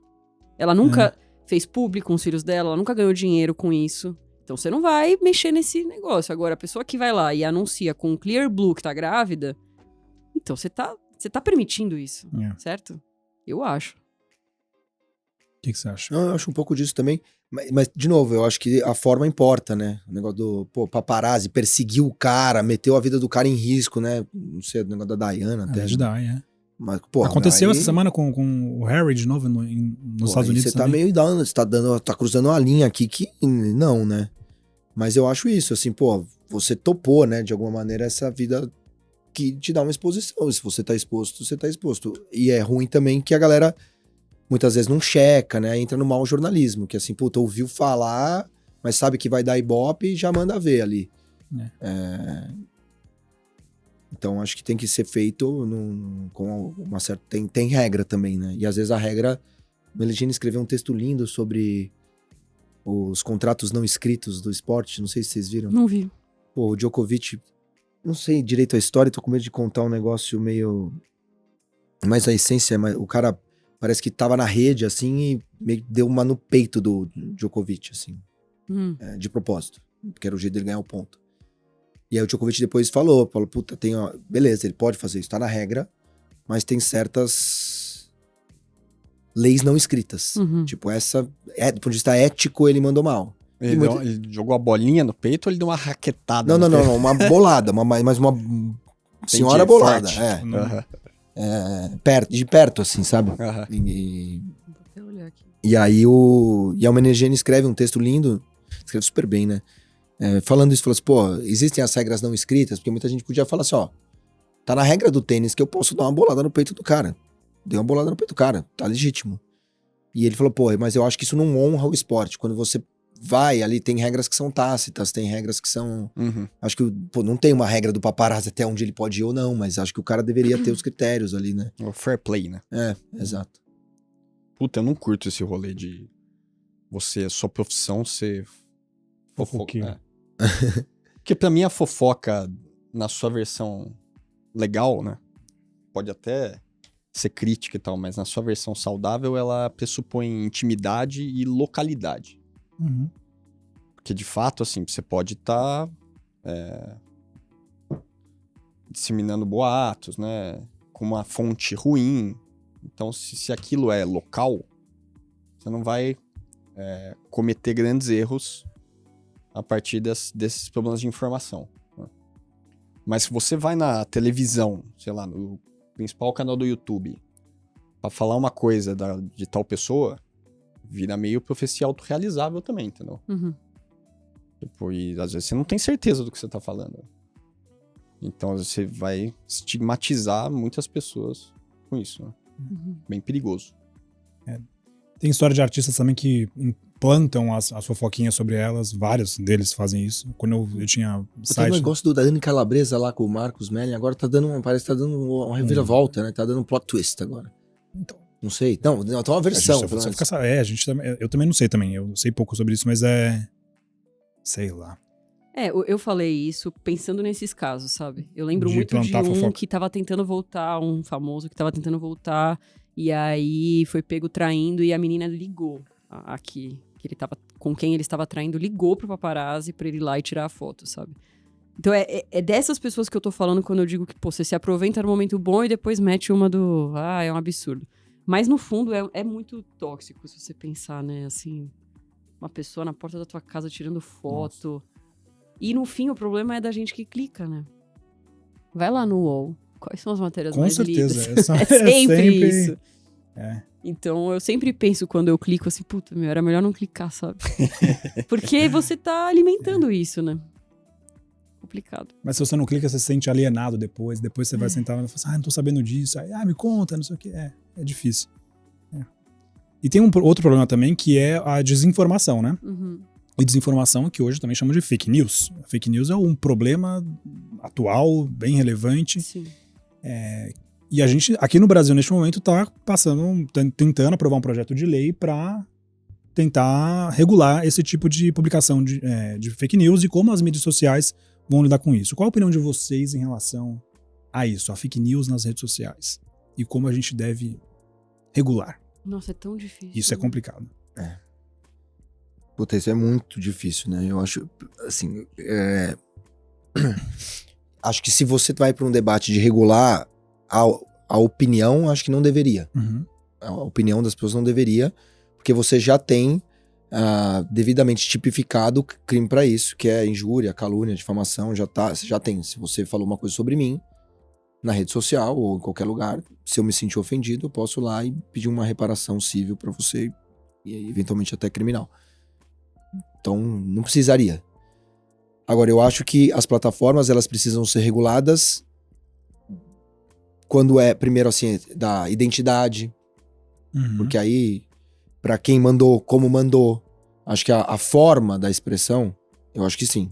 Speaker 3: Ela nunca fez público com os filhos dela, ela nunca ganhou dinheiro com isso. Então você não vai mexer nesse negócio. Agora, a pessoa que vai lá e anuncia com Clear Blue que tá grávida, então você tá permitindo isso, certo? Eu acho.
Speaker 1: O que você acha?
Speaker 2: Não, eu acho um pouco disso também. Mas, de novo, eu acho que a forma importa, né? O negócio do, paparazzi, perseguiu o cara, meteu a vida do cara em risco, né? Não sei, o negócio da Diana até. Mas, pô,
Speaker 1: Aconteceu
Speaker 2: aí,
Speaker 1: essa semana com o Harry de novo nos Estados Unidos
Speaker 2: você tá
Speaker 1: também.
Speaker 2: meio dando, tá cruzando uma linha aqui que não, né? Mas eu acho isso, assim, pô, você topou, né, de alguma maneira essa vida que te dá uma exposição. Se você tá exposto, você tá exposto. E é ruim também que a galera muitas vezes não checa, né? Entra no mau jornalismo, que assim, puta, ouviu falar, mas sabe que vai dar ibope e já manda ver ali. Então acho que tem que ser feito com uma certa... Tem regra também, né? E às vezes a regra... Meligeni escreveu um texto lindo sobre os contratos não escritos do esporte, não sei se vocês viram.
Speaker 3: Não vi.
Speaker 2: Pô, o Djokovic, não sei direito a história, tô com medo de contar um negócio meio... Mas a essência, o cara parece que tava na rede, assim, e meio que deu uma no peito do Djokovic, assim, de propósito, porque era o jeito dele ganhar o ponto. E aí o Djokovic depois falou, puta, beleza, ele pode fazer isso, tá na regra, mas tem certas leis não escritas. Tipo, essa, do ponto de vista ético, ele mandou mal.
Speaker 4: Ele jogou a bolinha no peito ou ele deu uma raquetada
Speaker 2: Não, uma bolada, mas uma senhora bolada.
Speaker 4: Forte.
Speaker 2: De perto, assim, sabe?
Speaker 3: Vou até olhar aqui.
Speaker 2: E aí o Meligeni escreve um texto lindo, escreve super bem, né? Falando isso, falou assim, pô, existem as regras não escritas, porque muita gente podia falar assim, ó, tá na regra do tênis que eu posso dar uma bolada no peito do cara. Dei uma bolada no peito do cara, tá legítimo. E ele falou, pô, mas eu acho que isso não honra o esporte. Quando você vai ali, tem regras que são tácitas, tem regras que são... Acho que, pô, não tem uma regra do paparazzi até onde ele pode ir ou não, mas acho que o cara deveria ter os critérios ali, né?
Speaker 4: O fair play, né?
Speaker 2: Exato.
Speaker 4: Puta, eu não curto esse rolê de sua profissão ser
Speaker 1: Fofoqueiro.
Speaker 4: Porque pra mim a fofoca, na sua versão legal, né? Pode até ser crítica e tal, mas na sua versão saudável, ela pressupõe intimidade e localidade. Porque, de fato, assim, você pode estar disseminando boatos, né? com uma fonte ruim. Então, se aquilo é local, você não vai cometer grandes erros a partir desses problemas de informação. Né? Mas se você vai na televisão, sei lá, no principal canal do YouTube, pra falar uma coisa de tal pessoa, vira meio profecia autorrealizável também, entendeu?
Speaker 3: Uhum.
Speaker 4: Tipo, e às vezes você não tem certeza do que você tá falando. Então, às vezes você vai estigmatizar muitas pessoas com isso, né?
Speaker 3: Uhum.
Speaker 4: Bem perigoso.
Speaker 1: Tem história de artistas também que implantam as fofoquinhas sobre elas. Vários deles fazem isso. Quando eu tinha
Speaker 2: Tem um
Speaker 1: site...
Speaker 2: negócio da Dani Calabresa lá com o Marcos Melling, agora parece que tá dando uma reviravolta, né? Tá dando um plot twist agora.
Speaker 1: Então,
Speaker 2: Não sei. Não, tem uma versão.
Speaker 1: a gente eu também não sei também. Eu sei pouco sobre isso, mas sei lá.
Speaker 3: Eu falei isso pensando nesses casos, sabe? Eu lembro
Speaker 1: De
Speaker 3: muito de
Speaker 1: plantar
Speaker 3: um
Speaker 1: fofoca.
Speaker 3: que tava tentando voltar, um famoso que tava tentando voltar, e aí foi pego traindo e a menina ligou com quem ele estava traindo, ligou pro paparazzi pra ele ir lá e tirar a foto, sabe? Então é dessas pessoas que eu tô falando quando eu digo que, pô, você se aproveita no momento bom e depois mete uma é um absurdo. Mas no fundo é muito tóxico se você pensar, né? Assim, uma pessoa na porta da tua casa tirando foto. Nossa. E no fim, o problema é da gente que clica, né? Vai lá no UOL. Quais são as matérias mais lidas?
Speaker 1: Com certeza.
Speaker 3: É sempre isso.
Speaker 1: É.
Speaker 3: Então, eu sempre penso quando eu clico assim, puta, era melhor não clicar, sabe? Porque você tá alimentando isso, né? Complicado.
Speaker 1: Mas se você não clica, você se sente alienado depois. Depois você vai sentar lá e fala assim, não tô sabendo disso. Aí, me conta, não sei o que. É difícil. E tem um outro problema também, que é a desinformação, né?
Speaker 3: Uhum.
Speaker 1: E desinformação que hoje também chamam de fake news. A fake news é um problema atual, bem relevante.
Speaker 3: Sim.
Speaker 1: E a gente, aqui no Brasil, neste momento, tá tentando aprovar um projeto de lei para tentar regular esse tipo de publicação de fake news e como as mídias sociais vão lidar com isso. Qual a opinião de vocês em relação a isso, a fake news nas redes sociais? E como a gente deve regular?
Speaker 3: Nossa, é tão difícil.
Speaker 1: Isso é complicado.
Speaker 2: Puta, isso é muito difícil, né? Eu acho, assim, acho que se você vai para um debate de regular a opinião, acho que não deveria.
Speaker 1: Uhum.
Speaker 2: A opinião das pessoas não deveria, porque você já tem devidamente tipificado crime para isso, que é injúria, calúnia, difamação, você já tem. Se você falou uma coisa sobre mim na rede social ou em qualquer lugar, se eu me sentir ofendido, eu posso ir lá e pedir uma reparação civil para você e eventualmente até criminal. Então, não precisaria. Agora, eu acho que as plataformas, elas precisam ser reguladas quando primeiro, assim, da identidade.
Speaker 1: Uhum.
Speaker 2: Porque aí, pra quem mandou, como mandou, acho que a forma da expressão, eu acho que sim.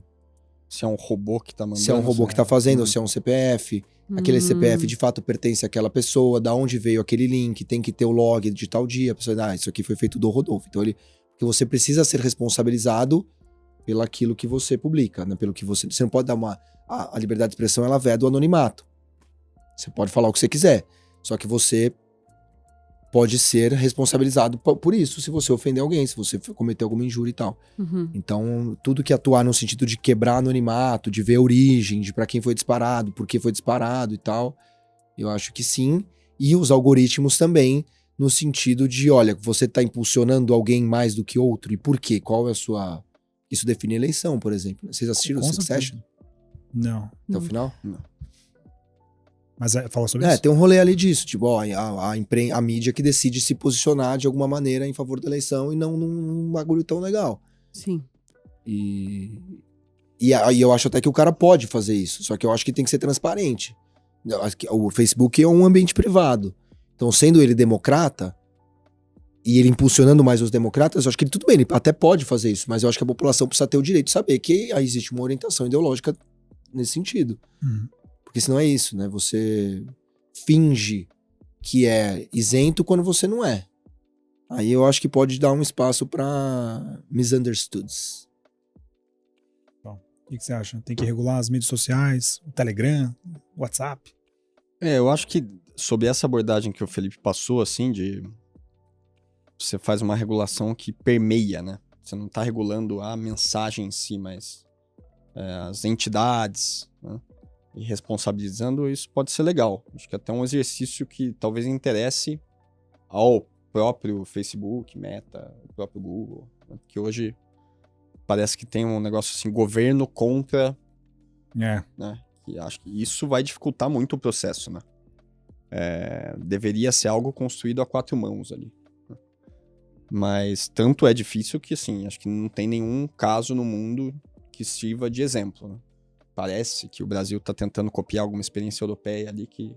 Speaker 4: Se é um robô que tá mandando.
Speaker 2: Se é um robô que tá fazendo, ou se é um CPF, aquele CPF de fato pertence àquela pessoa, da onde veio aquele link, tem que ter o log de tal dia, a pessoa, isso aqui foi feito do Rodolfo. Então, porque você precisa ser responsabilizado pelo aquilo que você publica, né? Pelo que você não pode dar a liberdade de expressão, ela vem do anonimato. Você pode falar o que você quiser, só que você pode ser responsabilizado por isso, se você ofender alguém, se você cometer alguma injúria e tal.
Speaker 3: Uhum.
Speaker 2: Então, tudo que atuar no sentido de quebrar anonimato, de ver a origem, de pra quem foi disparado, por que foi disparado e tal, eu acho que sim. E os algoritmos também, no sentido de, olha, você tá impulsionando alguém mais do que outro, e por quê? Qual é a sua... Isso define eleição, por exemplo. Vocês assistiram o Succession?
Speaker 1: Não.
Speaker 2: Até o final?
Speaker 4: Não.
Speaker 1: Mas fala sobre isso?
Speaker 2: Tem um rolê ali disso, tipo, a mídia que decide se posicionar de alguma maneira em favor da eleição e não num bagulho tão legal.
Speaker 3: Sim.
Speaker 2: E aí eu acho até que o cara pode fazer isso, só que eu acho que tem que ser transparente. O Facebook é um ambiente privado. Então, sendo ele democrata, e ele impulsionando mais os democratas, eu acho que tudo bem, ele até pode fazer isso, mas eu acho que a população precisa ter o direito de saber que aí existe uma orientação ideológica nesse sentido.
Speaker 1: Uhum.
Speaker 2: Porque senão é isso, né? Você finge que é isento quando você não é. Aí eu acho que pode dar um espaço pra misunderstoods.
Speaker 1: Bom, o que você acha? Tem que regular as mídias sociais, o Telegram, o WhatsApp?
Speaker 4: Eu acho que sob essa abordagem que o Felipe passou, assim, de você faz uma regulação que permeia, né? Você não tá regulando a mensagem em si, mas as entidades, né? e responsabilizando, isso pode ser legal. Acho que até um exercício que talvez interesse ao próprio Facebook, Meta, o próprio Google, né? Porque hoje parece que tem um negócio assim, governo contra,
Speaker 1: É.
Speaker 4: né? E acho que isso vai dificultar muito o processo, né? Deveria ser algo construído a 4 mãos ali. Né? Mas tanto é difícil que, assim, acho que não tem nenhum caso no mundo que sirva de exemplo, né? Parece que o Brasil está tentando copiar alguma experiência europeia ali que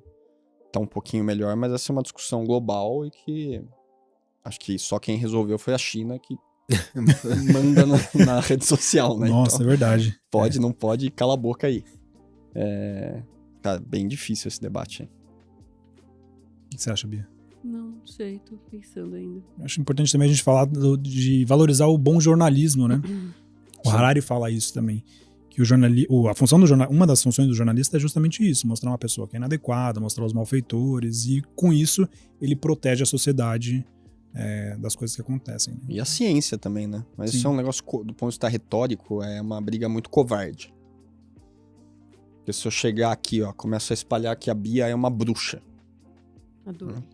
Speaker 4: tá um pouquinho melhor, mas essa é uma discussão global e que acho que só quem resolveu foi a China, que manda na rede social, né?
Speaker 1: Nossa,
Speaker 4: Então,
Speaker 1: é verdade.
Speaker 4: pode, não pode, cala a boca aí. Cara, bem difícil esse debate aí.
Speaker 1: O que você acha, Bia?
Speaker 3: Não sei, tô pensando ainda.
Speaker 1: Eu acho importante também a gente falar de valorizar o bom jornalismo, né? O Harari fala isso também. Que a função do uma das funções do jornalista é justamente isso, mostrar uma pessoa que é inadequada, mostrar os malfeitores, e com isso ele protege a sociedade das coisas que acontecem. Né?
Speaker 4: E a ciência também, né? Mas
Speaker 1: Sim.
Speaker 4: isso é um negócio, do ponto de vista retórico, é uma briga muito covarde. Porque se eu chegar aqui, ó, começo a espalhar que a Bia é uma bruxa.
Speaker 3: Adoro.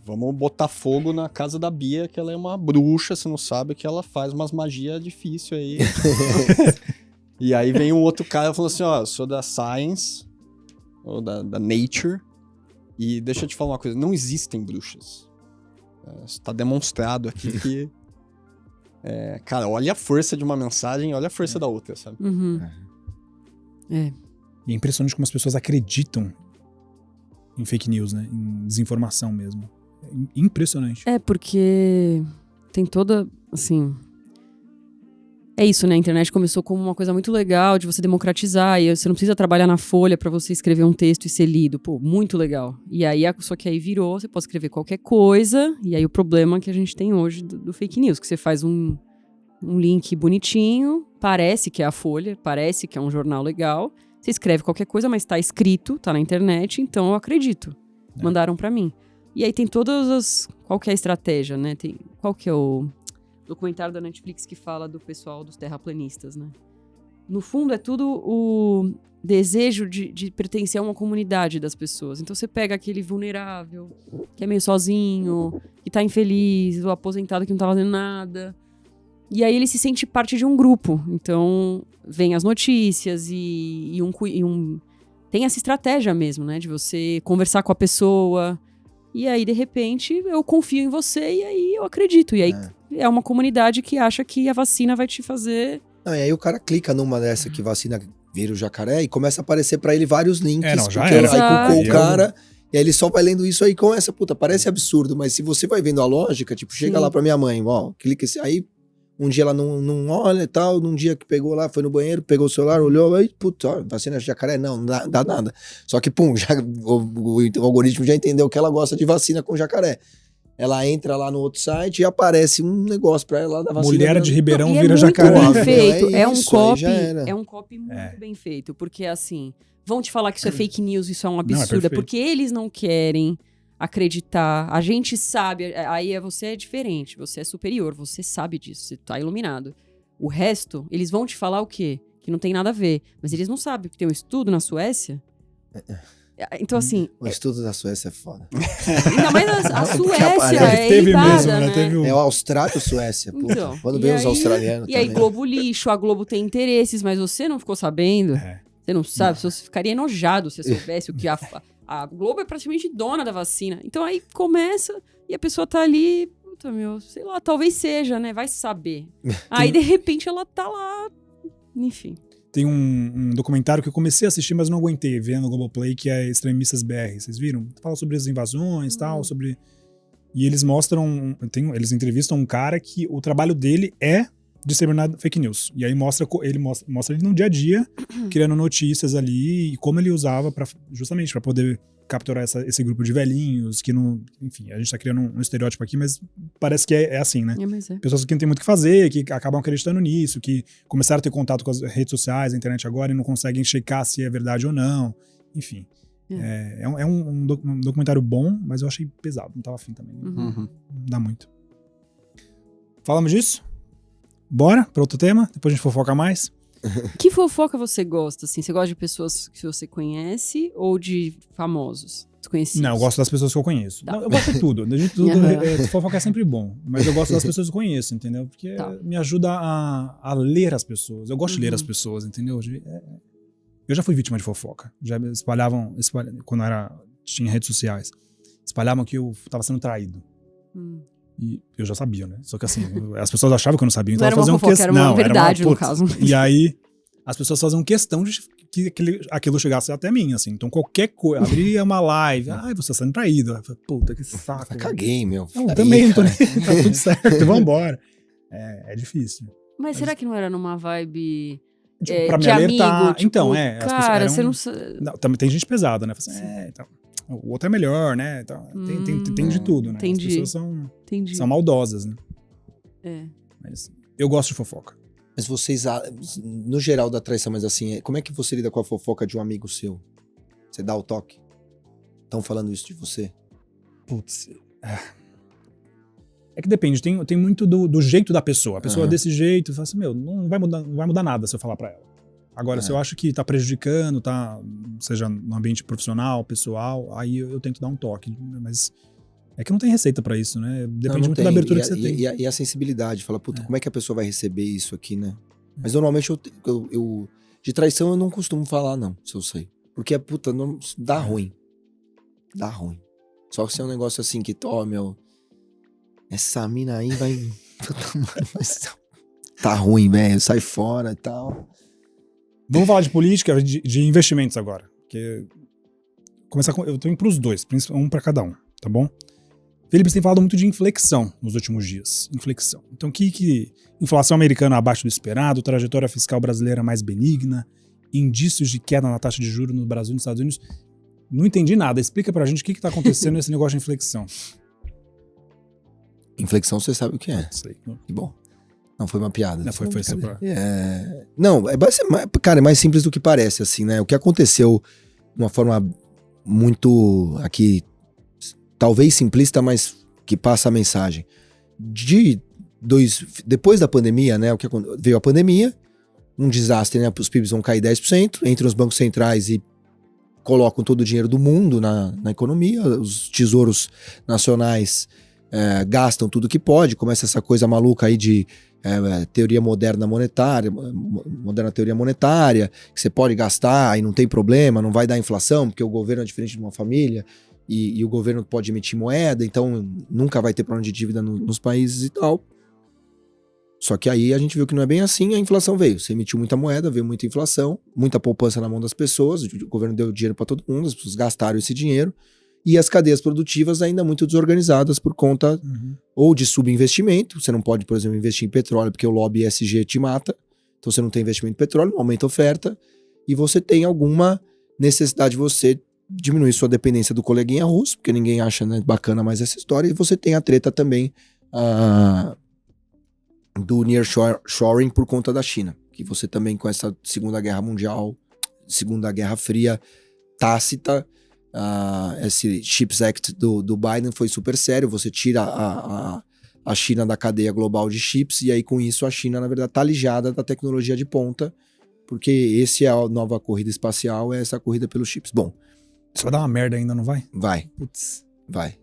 Speaker 4: Vamos botar fogo na casa da Bia, que ela é uma bruxa, você não sabe que ela faz umas magias difíceis aí. E aí vem um outro cara falando assim, ó, eu sou da Science, ou da Nature, e deixa eu te falar uma coisa, não existem bruxas. Está demonstrado aqui que... cara, olha a força de uma mensagem, olha a força da outra, sabe?
Speaker 3: Uhum.
Speaker 1: E é impressionante como as pessoas acreditam em fake news, né? Em desinformação mesmo. É impressionante.
Speaker 3: Porque tem toda, assim... É isso, né? A internet começou como uma coisa muito legal de você democratizar, e você não precisa trabalhar na Folha pra você escrever um texto e ser lido. Pô, muito legal. E aí, só que aí virou, você pode escrever qualquer coisa, e aí o problema que a gente tem hoje do fake news, que você faz um link bonitinho, parece que é a Folha, parece que é um jornal legal, você escreve qualquer coisa, mas tá escrito, tá na internet, então eu acredito. Mandaram pra mim. E aí tem todas as... Qual que é a estratégia, né? Qual que é o documentário da Netflix que fala do pessoal dos terraplanistas, né? No fundo, é tudo o desejo de pertencer a uma comunidade das pessoas. Então você pega aquele vulnerável, que é meio sozinho, que tá infeliz, o aposentado que não tá fazendo nada. E aí ele se sente parte de um grupo. Então, vem as notícias e tem essa estratégia mesmo, né? De você conversar com a pessoa. E aí, de repente, eu confio em você e aí eu acredito. E aí é uma comunidade que acha que a vacina vai te fazer...
Speaker 2: Não, e aí o cara clica numa dessa que vacina vira o jacaré e começa a aparecer pra ele vários links.
Speaker 1: Já
Speaker 2: porque
Speaker 1: era.
Speaker 2: aí cucou o
Speaker 1: Exato.
Speaker 2: cara... E aí ele só vai lendo isso aí com essa, puta, parece absurdo, mas se você vai vendo a lógica, tipo, chega lá pra minha mãe, ó, clica esse aí, um dia ela não olha e tal, num dia que pegou lá, foi no banheiro, pegou o celular, olhou, aí, puta, ó, vacina de jacaré, não dá nada. Só que, pum, o algoritmo já entendeu que ela gosta de vacina com jacaré. Ela entra lá no outro site e aparece um negócio pra ela da vacina.
Speaker 1: Mulher de Ribeirão
Speaker 3: Não,
Speaker 1: vira
Speaker 3: é
Speaker 1: jacaré.
Speaker 3: muito bem feito.
Speaker 2: É
Speaker 3: É um
Speaker 2: isso, aí
Speaker 3: copy,
Speaker 2: já era.
Speaker 3: é um copy muito bem feito. Porque, assim, vão te falar que isso é fake news, isso é um
Speaker 1: Não, é
Speaker 3: absurdo.
Speaker 1: perfeito.
Speaker 3: Porque eles não querem acreditar. A gente sabe. Aí você é diferente. Você é superior. Você sabe disso. Você tá iluminado. O resto, eles vão te falar o quê? Que não tem nada a ver. Mas eles não sabem que tem um estudo na Suécia. Então, assim...
Speaker 2: O estudo da Suécia é foda.
Speaker 3: Ainda mais a Suécia
Speaker 2: aparece.
Speaker 3: é
Speaker 1: Teve
Speaker 3: irritada,
Speaker 1: mesmo, né?
Speaker 3: né?
Speaker 1: Teve
Speaker 2: É o Austrália Suécia, puta.
Speaker 3: Então,
Speaker 2: Quando
Speaker 3: e
Speaker 2: vem os
Speaker 3: aí-
Speaker 2: australianos
Speaker 3: E aí,
Speaker 2: também.
Speaker 3: Globo lixo, a Globo tem interesses, mas você não ficou sabendo. Você não sabe, você ficaria enojado se você soubesse o que a Globo é praticamente dona da vacina. Então aí começa e a pessoa tá ali, puta meu, sei lá, talvez seja, né? Vai saber. Aí de repente ela tá lá, enfim.
Speaker 1: Tem um documentário que eu comecei a assistir, mas não aguentei, vendo no Globoplay, que é Extremistas BR. Vocês viram? Fala sobre as invasões e tal, sobre... E eles mostram... Eles entrevistam um cara que o trabalho dele é disseminar fake news. E aí mostra ele no dia a dia, criando notícias ali, e como ele usava justamente para poder capturar esse grupo de velhinhos, que não... Enfim, a gente tá criando um estereótipo aqui, mas parece que é assim, né?
Speaker 3: Mas é.
Speaker 1: Pessoas que não tem muito o que fazer, que acabam acreditando nisso, que começaram a ter contato com as redes sociais, a internet agora, e não conseguem checar se é verdade ou não. Enfim. É um documentário bom, mas eu achei pesado. Não tava afim também. Não dá muito. Falamos disso? Bora para outro tema? Depois a gente fofoca mais.
Speaker 3: Que fofoca você gosta, assim? Você gosta de pessoas que você conhece ou de famosos desconhecidos?
Speaker 1: Não, eu gosto das pessoas que eu conheço.
Speaker 3: Tá.
Speaker 1: Não, eu gosto de tudo. De tudo,
Speaker 3: Aham.
Speaker 1: fofoca é sempre bom. Mas eu gosto das pessoas que eu conheço, entendeu? Porque
Speaker 3: Tá.
Speaker 1: me ajuda a ler as pessoas. Eu gosto de ler as pessoas, entendeu? Eu já fui vítima de fofoca. Já espalhavam quando tinha redes sociais. Espalhavam que eu tava sendo traído. E eu já sabia, né? Só que assim, as pessoas achavam que eu não sabia. Então
Speaker 3: Não era
Speaker 1: elas
Speaker 3: uma
Speaker 1: faziam
Speaker 3: fofoca, era uma verdade, no caso.
Speaker 1: E aí, as pessoas faziam questão de que aquilo chegasse até mim, assim. Então qualquer coisa, abria uma live, você tá sendo traído. Eu falei, puta, que saco.
Speaker 2: Eu caguei, meu.
Speaker 1: Não, também não tô nem... Tá tudo certo, vambora. É difícil.
Speaker 3: Mas será que não era numa vibe
Speaker 1: Tipo, pra me
Speaker 3: de
Speaker 1: alertar.
Speaker 3: amigo? Tipo,
Speaker 1: Então, as pessoas
Speaker 3: cara,
Speaker 1: eram...
Speaker 3: você não sabe...
Speaker 1: Não, também tem gente pesada, né? Fala assim, então, o outro é melhor, né? Então, tem de tudo, né?
Speaker 3: Entendi.
Speaker 1: As pessoas
Speaker 3: Entendi.
Speaker 1: são maldosas, né?
Speaker 3: É.
Speaker 1: Mas eu gosto de fofoca.
Speaker 2: Mas vocês, no geral da traição, mas assim, como é que você lida com a fofoca de um amigo seu? Você dá o toque? Estão falando isso de você?
Speaker 1: Putz. É que depende, tem muito do jeito da pessoa. A pessoa desse jeito, fala assim, não vai mudar nada se eu falar pra ela. Agora, se eu acho que tá prejudicando, seja no ambiente profissional, pessoal, aí eu tento dar um toque. Mas é que não tem receita pra isso, né? Depende muito da abertura que você tem.
Speaker 2: E a sensibilidade, fala, puta, como é que a pessoa vai receber isso aqui, né? Mas normalmente eu de traição eu não costumo falar, não, se eu sei. Porque, puta, não, dá ruim. Dá ruim. Só que se é um negócio assim que, essa mina aí vai... Tá ruim, velho, sai fora e tal.
Speaker 1: Vamos falar de política, de investimentos agora. Eu tô indo pros dois, um pra cada um, tá bom? Felipe tem falado muito de inflexão nos últimos dias. Inflexão. Então, que inflação americana abaixo do esperado, trajetória fiscal brasileira mais benigna, indícios de queda na taxa de juros no Brasil e nos Estados Unidos. Não entendi nada. Explica pra gente o que tá acontecendo nesse negócio de inflexão.
Speaker 2: Inflexão, você sabe o que é.
Speaker 1: Sei.
Speaker 2: Que bom. Não foi uma piada.
Speaker 1: Não, foi só pra...
Speaker 2: Não, cara, é mais simples do que parece, assim, né? O que aconteceu de uma forma muito aqui, talvez simplista, mas que passa a mensagem. Depois da pandemia, né? Veio a pandemia, um desastre, né? Os PIBs vão cair 10%, entram os bancos centrais e colocam todo o dinheiro do mundo na economia, os tesouros nacionais gastam tudo que pode, começa essa coisa maluca aí de teoria moderna teoria monetária, que você pode gastar e não tem problema, não vai dar inflação, porque o governo é diferente de uma família e o governo pode emitir moeda, então nunca vai ter problema de dívida nos países e tal. Só que aí a gente viu que não é bem assim, a inflação veio. Você emitiu muita moeda, veio muita inflação, muita poupança na mão das pessoas, o governo deu dinheiro para todo mundo, as pessoas gastaram esse dinheiro, e as cadeias produtivas ainda muito desorganizadas por conta ou de subinvestimento. Você não pode, por exemplo, investir em petróleo porque o lobby ESG te mata. Então você não tem investimento em petróleo, não aumenta a oferta. E você tem alguma necessidade de você diminuir sua dependência do coleguinha russo, porque ninguém acha, né, bacana mais essa história. E você tem a treta também do nearshoring por conta da China. Que você também, com essa Segunda Guerra Mundial, Segunda Guerra Fria tácita, esse CHIPS Act do Biden foi super sério. Você tira a China da cadeia global de chips, e aí com isso a China, na verdade, tá alijada da tecnologia de ponta, porque esse é a nova corrida espacial, é essa corrida pelos chips. Bom,
Speaker 1: isso vai dar uma merda ainda, não vai?
Speaker 2: Vai.
Speaker 1: Putz.
Speaker 2: Vai.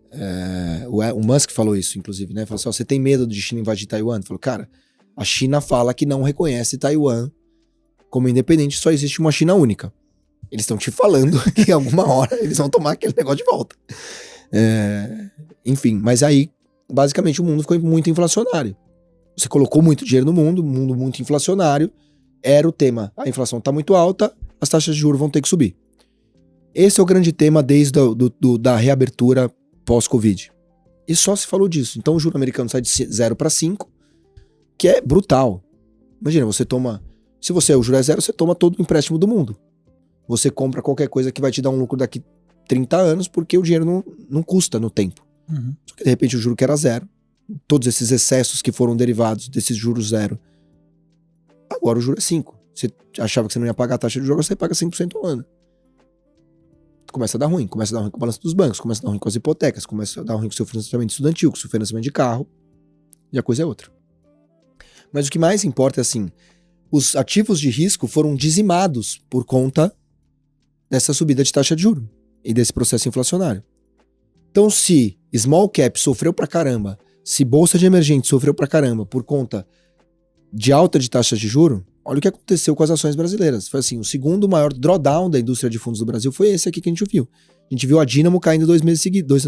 Speaker 2: O Musk falou isso, inclusive, né? Falou assim, você tem medo de China invadir Taiwan? Falou, cara, a China fala que não reconhece Taiwan como independente, só existe uma China única. Eles estão te falando que alguma hora eles vão tomar aquele negócio de volta. Enfim, mas aí, basicamente, o mundo ficou muito inflacionário. Você colocou muito dinheiro no mundo muito inflacionário, era o tema. A inflação está muito alta, as taxas de juros vão ter que subir. Esse é o grande tema desde da reabertura pós-Covid. E só se falou disso. Então o juro americano sai de 0 para 5, que é brutal. Imagina, se o juro é 0, você toma todo o empréstimo do mundo. Você compra qualquer coisa que vai te dar um lucro daqui 30 anos, porque o dinheiro não custa no tempo. Só que de repente o juro que era 0, todos esses excessos que foram derivados desses juros 0, agora o juro é 5. Você achava que você não ia pagar a taxa de juros, você paga 5% ao ano. Começa a dar ruim com o balanço dos bancos, começa a dar ruim com as hipotecas, começa a dar ruim com o seu financiamento estudantil, com o seu financiamento de carro, e a coisa é outra. Mas o que mais importa é assim, os ativos de risco foram dizimados por conta dessa subida de taxa de juros e desse processo inflacionário. Então, se small cap sofreu pra caramba, se bolsa de emergente sofreu pra caramba por conta de alta de taxas de juros, olha o que aconteceu com as ações brasileiras. Foi assim, o segundo maior drawdown da indústria de fundos do Brasil foi esse aqui que a gente viu. A gente viu a Dynamo caindo 2 anos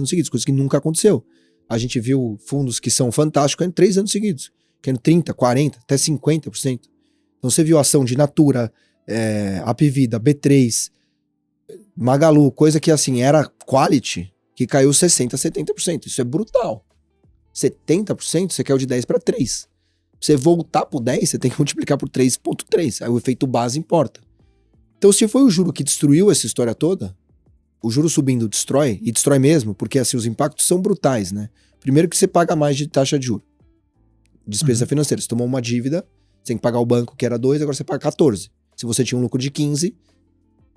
Speaker 2: seguidos, coisa que nunca aconteceu. A gente viu fundos que são fantásticos caindo 3 anos seguidos, caindo 30%, 40%, até 50%. Então você viu a ação de Natura, Apivida, B3, Magalu, coisa que assim era quality, que caiu 60%, 70%. Isso é brutal. 70% você caiu de 10 para 3. Você voltar pro 10, você tem que multiplicar por 3,3. Aí o efeito base importa. Então, se foi o juro que destruiu essa história toda, o juro subindo destrói, e destrói mesmo, porque assim, os impactos são brutais, né? Primeiro que você paga mais de taxa de juro. Despesa financeira. Você tomou uma dívida, você tem que pagar o banco que era 2, agora você paga 14. Se você tinha um lucro de 15,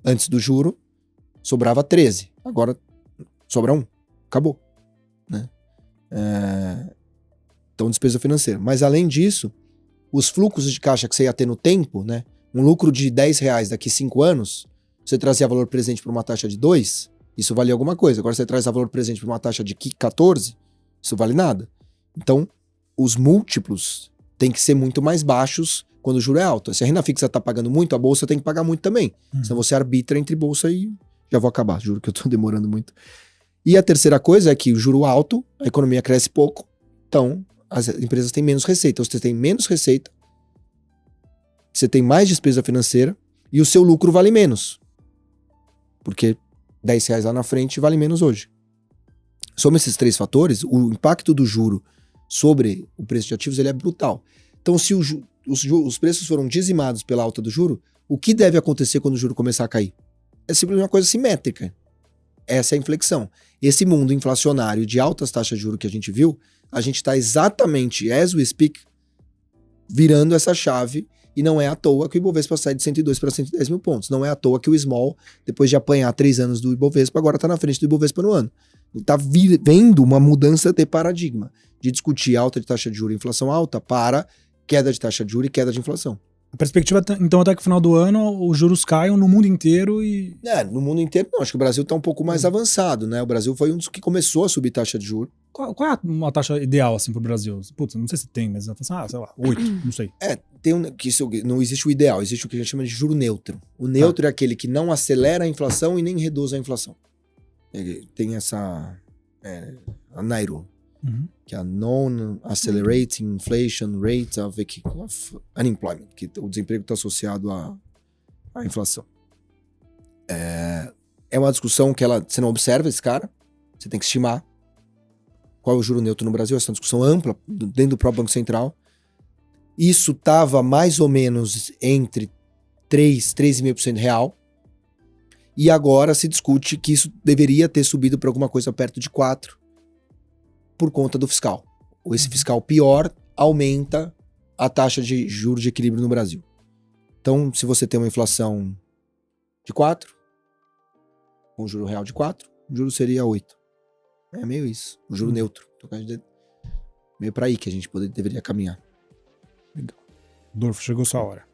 Speaker 2: antes do juro, sobrava 13. Agora, sobra 1. Acabou. Né? Então, despesa financeira. Mas, além disso, os fluxos de caixa que você ia ter no tempo, né? Um lucro de R$10 daqui 5 anos, você trazia valor presente para uma taxa de 2, isso valia alguma coisa. Agora você traz valor presente para uma taxa de 14, isso vale nada. Então, os múltiplos têm que ser muito mais baixos quando o juro é alto. Se a renda fixa está pagando muito, a bolsa tem que pagar muito também. Senão você arbitra entre bolsa e... Já vou acabar, juro que eu estou demorando muito. E a terceira coisa é que o juro alto, a economia cresce pouco, então as empresas têm menos receita. Você tem menos receita, você tem mais despesa financeira e o seu lucro vale menos. Porque R$10 lá na frente vale menos hoje. Soma esses 3 fatores, o impacto do juro sobre o preço de ativos ele é brutal. Então, se os preços foram dizimados pela alta do juro, o que deve acontecer quando o juro começar a cair? É simplesmente uma coisa simétrica. Essa é a inflexão. Esse mundo inflacionário de altas taxas de juros que a gente viu, a gente está exatamente, as we speak, virando essa chave, e não é à toa que o Ibovespa sai de 102 para 110 mil pontos. Não é à toa que o Small, depois de apanhar 3 anos do Ibovespa, agora está na frente do Ibovespa no ano. Está vendo uma mudança de paradigma, de discutir alta de taxa de juros e inflação alta para queda de taxa de juros e queda de inflação.
Speaker 1: A perspectiva, então, até que o final do ano, os juros caiam no mundo inteiro e...
Speaker 2: No mundo inteiro não, acho que o Brasil está um pouco mais avançado, né? O Brasil foi um dos que começou a subir taxa de juros.
Speaker 1: Qual é uma taxa ideal, assim, pro Brasil? Putz, não sei se tem, mas sei lá, 8, não sei.
Speaker 2: Não existe o ideal, existe o que a gente chama de juro neutro. O neutro é aquele que não acelera a inflação e nem reduz a inflação. Ele tem essa... a NAIRO, que é a Non-Accelerating Inflation Rate of Unemployment, que o desemprego está associado à inflação. É uma discussão que você não observa esse cara, você tem que estimar qual é o juro neutro no Brasil, essa é uma discussão ampla dentro do próprio Banco Central. Isso estava mais ou menos entre 3,5% real, e agora se discute que isso deveria ter subido para alguma coisa perto de 4%, por conta do fiscal. Ou esse fiscal pior aumenta a taxa de juros de equilíbrio no Brasil. Então, se você tem uma inflação de 4, com um juro real de 4, o juro seria 8. É meio isso. O juro neutro. Meio para aí que a gente deveria caminhar.
Speaker 1: Legal. Dorfo, chegou sua hora.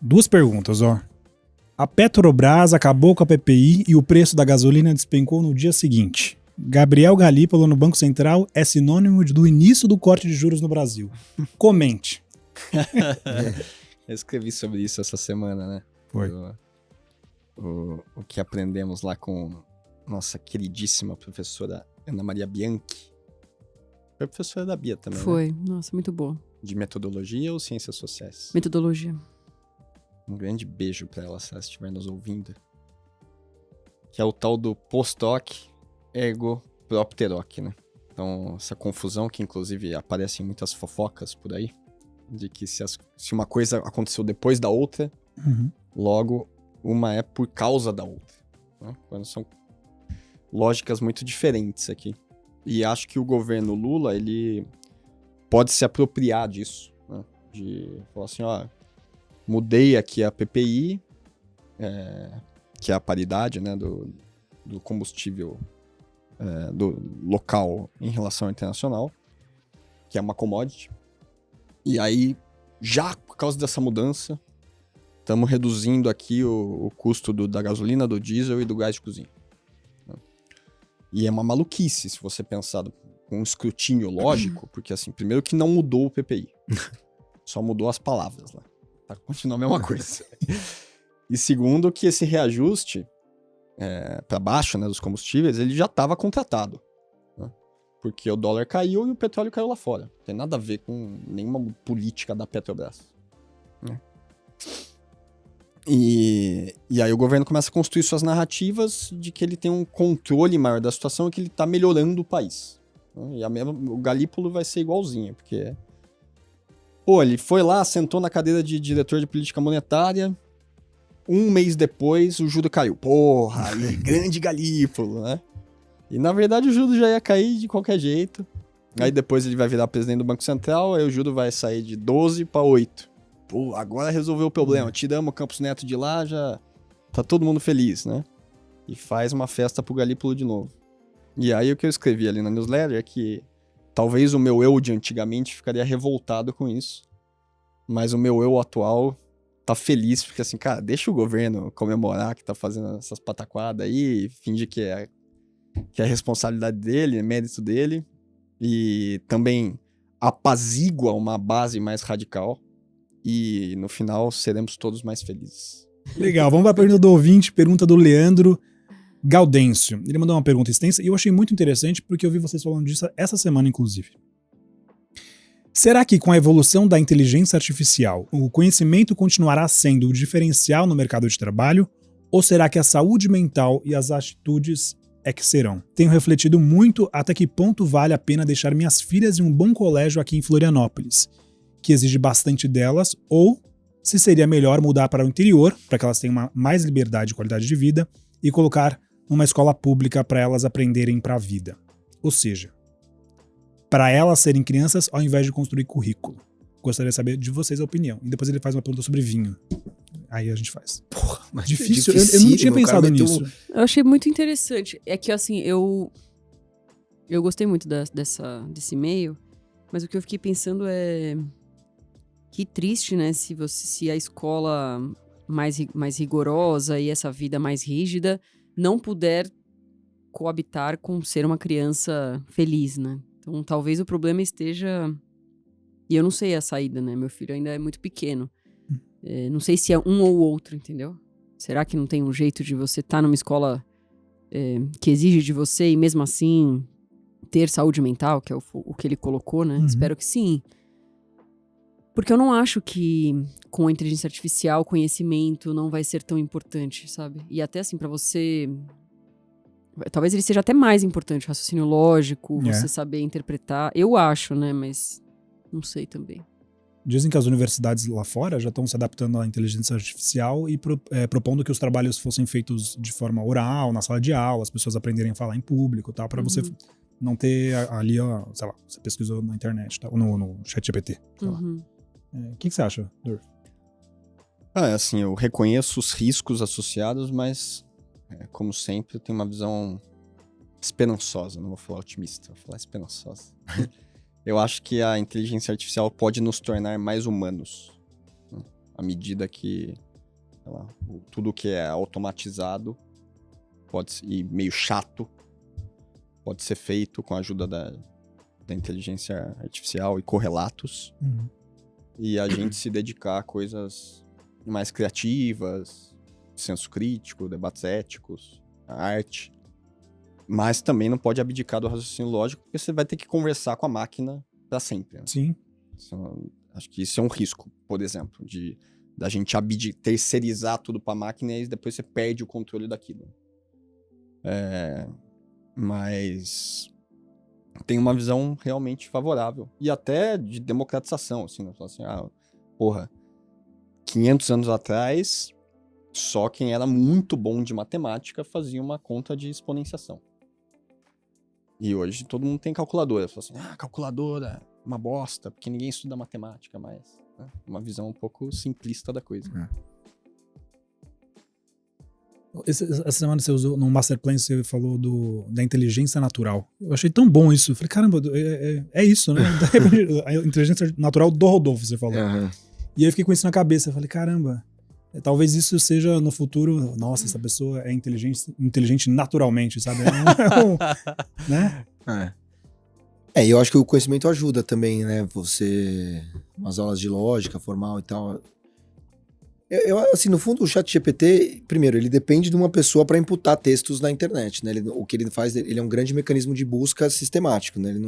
Speaker 1: 2 perguntas, ó. A Petrobras acabou com a PPI e o preço da gasolina despencou no dia seguinte. Gabriel Galípolo no Banco Central é sinônimo do início do corte de juros no Brasil. Comente.
Speaker 4: Eu escrevi sobre isso essa semana, né?
Speaker 1: Foi.
Speaker 4: O que aprendemos lá com nossa queridíssima professora Ana Maria Bianchi. Foi professora da Bia também,
Speaker 3: Foi.
Speaker 4: né?
Speaker 3: Nossa, muito boa.
Speaker 4: De metodologia ou ciências sociais?
Speaker 3: Metodologia.
Speaker 4: Um grande beijo pra ela, se ela estiver nos ouvindo. Que é o tal do post-doc ergo propter-hoc, né? Então, essa confusão que, inclusive, aparece em muitas fofocas por aí, de que se uma coisa aconteceu depois da outra, logo, uma é por causa da outra. Né? Quando são lógicas muito diferentes aqui. E acho que o governo Lula, ele pode se apropriar disso, né? De falar assim, ó, mudei aqui a PPI, que é a paridade, né, do combustível do local em relação ao internacional, que é uma commodity. E aí já por causa dessa mudança, estamos reduzindo aqui o custo da gasolina, do diesel e do gás de cozinha. E é uma maluquice se você pensar com um escrutínio lógico, porque assim, primeiro que não mudou o PPI. Só mudou as palavras lá. Tá, continua a mesma coisa. E segundo que esse reajuste para baixo, né, dos combustíveis, ele já estava contratado. Né? Porque o dólar caiu e o petróleo caiu lá fora. Não tem nada a ver com nenhuma política da Petrobras. Né? E aí o governo começa a construir suas narrativas de que ele tem um controle maior da situação e que ele está melhorando o país. Né? E o Galípolo vai ser igualzinho, porque... Pô, ele foi lá, sentou na cadeira de diretor de política monetária, um mês depois o juro caiu. Porra, aí, grande Galípolo, né? E na verdade o juro já ia cair de qualquer jeito. Aí depois ele vai virar presidente do Banco Central, aí o juro vai sair de 12 para 8. Pô, agora resolveu o problema. Tiramos o Campos Neto de lá, já tá todo mundo feliz, né? E faz uma festa pro Galípolo de novo. E aí o que eu escrevi ali na newsletter é que talvez o meu eu de antigamente ficaria revoltado com isso. Mas o meu eu atual tá feliz, porque assim, cara, deixa o governo comemorar que tá fazendo essas pataquadas aí, finge que é responsabilidade dele, é mérito dele. E também apazigua uma base mais radical. E no final seremos todos mais felizes.
Speaker 1: Legal, vamos para a pergunta do ouvinte, pergunta do Leandro Gaudêncio. Ele mandou uma pergunta extensa e eu achei muito interessante porque eu vi vocês falando disso essa semana, inclusive. Será que com a evolução da inteligência artificial, o conhecimento continuará sendo o diferencial no mercado de trabalho? Ou será que a saúde mental e as atitudes é que serão? Tenho refletido muito até que ponto vale a pena deixar minhas filhas em um bom colégio aqui em Florianópolis, que exige bastante delas, ou se seria melhor mudar para o interior, para que elas tenham mais liberdade e qualidade de vida, e colocar numa escola pública para elas aprenderem para a vida. Ou seja, para elas serem crianças ao invés de construir currículo. Gostaria de saber de vocês a opinião. E depois ele faz uma pergunta sobre vinho. Aí a gente faz. Porra, mas difícil. Eu não tinha pensado nisso.
Speaker 3: Eu achei muito interessante. É que assim, eu gostei muito desse e-mail, mas o que eu fiquei pensando é... Que triste, né, se a escola mais rigorosa e essa vida mais rígida não puder coabitar com ser uma criança feliz, né? Então, talvez o problema esteja... E eu não sei a saída, né? Meu filho ainda é muito pequeno. Não sei se é um ou outro, entendeu? Será que não tem um jeito de você estar numa escola que exige de você e mesmo assim ter saúde mental, que é o que ele colocou, né? Espero que sim. Porque eu não acho que com a inteligência artificial, conhecimento não vai ser tão importante, sabe? E até assim, pra você... Talvez ele seja até mais importante, raciocínio lógico, você saber interpretar. Eu acho, né? Mas não sei também.
Speaker 1: Dizem que as universidades lá fora já estão se adaptando à inteligência artificial e propondo que os trabalhos fossem feitos de forma oral, na sala de aula, as pessoas aprenderem a falar em público, tá? Para você não ter ali, ó, sei lá, você pesquisou na internet, tá? Ou no ChatGPT, sei lá. O que você acha, Durf?
Speaker 4: Assim, eu reconheço os riscos associados, mas, como sempre, eu tenho uma visão esperançosa. Não vou falar otimista, vou falar esperançosa. Eu acho que a inteligência artificial pode nos tornar mais humanos. Né? À medida que, sei lá, tudo que é automatizado e meio chato pode ser feito com a ajuda da inteligência artificial e correlatos. E a gente se dedicar a coisas mais criativas, senso crítico, debates éticos, arte. Mas também não pode abdicar do raciocínio lógico, porque você vai ter que conversar com a máquina para sempre. Né?
Speaker 1: Sim.
Speaker 4: Acho que isso é um risco, por exemplo, da gente terceirizar tudo para a máquina e depois você perde o controle daquilo. Mas... tem uma visão realmente favorável. E até de democratização, assim, né? Assim, 500 anos atrás, só quem era muito bom de matemática fazia uma conta de exponenciação. E hoje todo mundo tem calculadora. Fala assim, calculadora, uma bosta, porque ninguém estuda matemática mais. Né? Uma visão um pouco simplista da coisa.
Speaker 1: Essa semana você usou, no Master Plan, você falou da inteligência natural. Eu achei tão bom isso. Eu falei, caramba, é isso, né? A inteligência natural do Rodolfo, você falou. E aí eu fiquei com isso na cabeça. Eu falei, caramba, talvez isso seja no futuro. Nossa, essa pessoa é inteligente naturalmente, sabe? Né?
Speaker 2: Eu acho que o conhecimento ajuda também, né? Você, umas aulas de lógica formal e tal. Assim, no fundo, o ChatGPT, primeiro, ele depende de uma pessoa para imputar textos na internet, né? O que ele faz, ele é um grande mecanismo de busca sistemático, né? Ele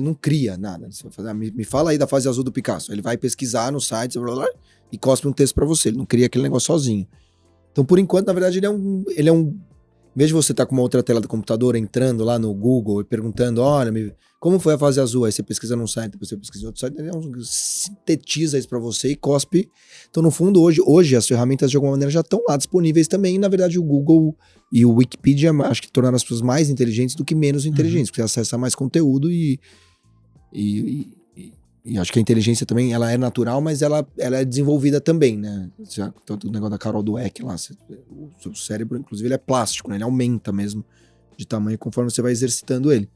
Speaker 2: não cria nada. Você vai fazer, me fala aí da fase azul do Picasso. Ele vai pesquisar no site e cospe um texto para você. Ele não cria aquele negócio sozinho. Então, por enquanto, na verdade, ele é um em vez de você estar com uma outra tela do computador entrando lá no Google e perguntando, olha, como foi a fase azul? Aí você pesquisa num site, depois você pesquisa em outro site, ele sintetiza isso para você e cospe. Então, no fundo, hoje as ferramentas de alguma maneira já estão lá disponíveis também. E, na verdade, o Google e o Wikipedia acho que tornaram as pessoas mais inteligentes do que menos inteligentes, porque você acessa mais conteúdo e acho que a inteligência também, ela é natural, mas ela é desenvolvida também, né? Tanto o negócio da Carol Dweck lá, o seu cérebro, inclusive, ele é plástico, né? Ele aumenta mesmo de tamanho conforme você vai exercitando ele.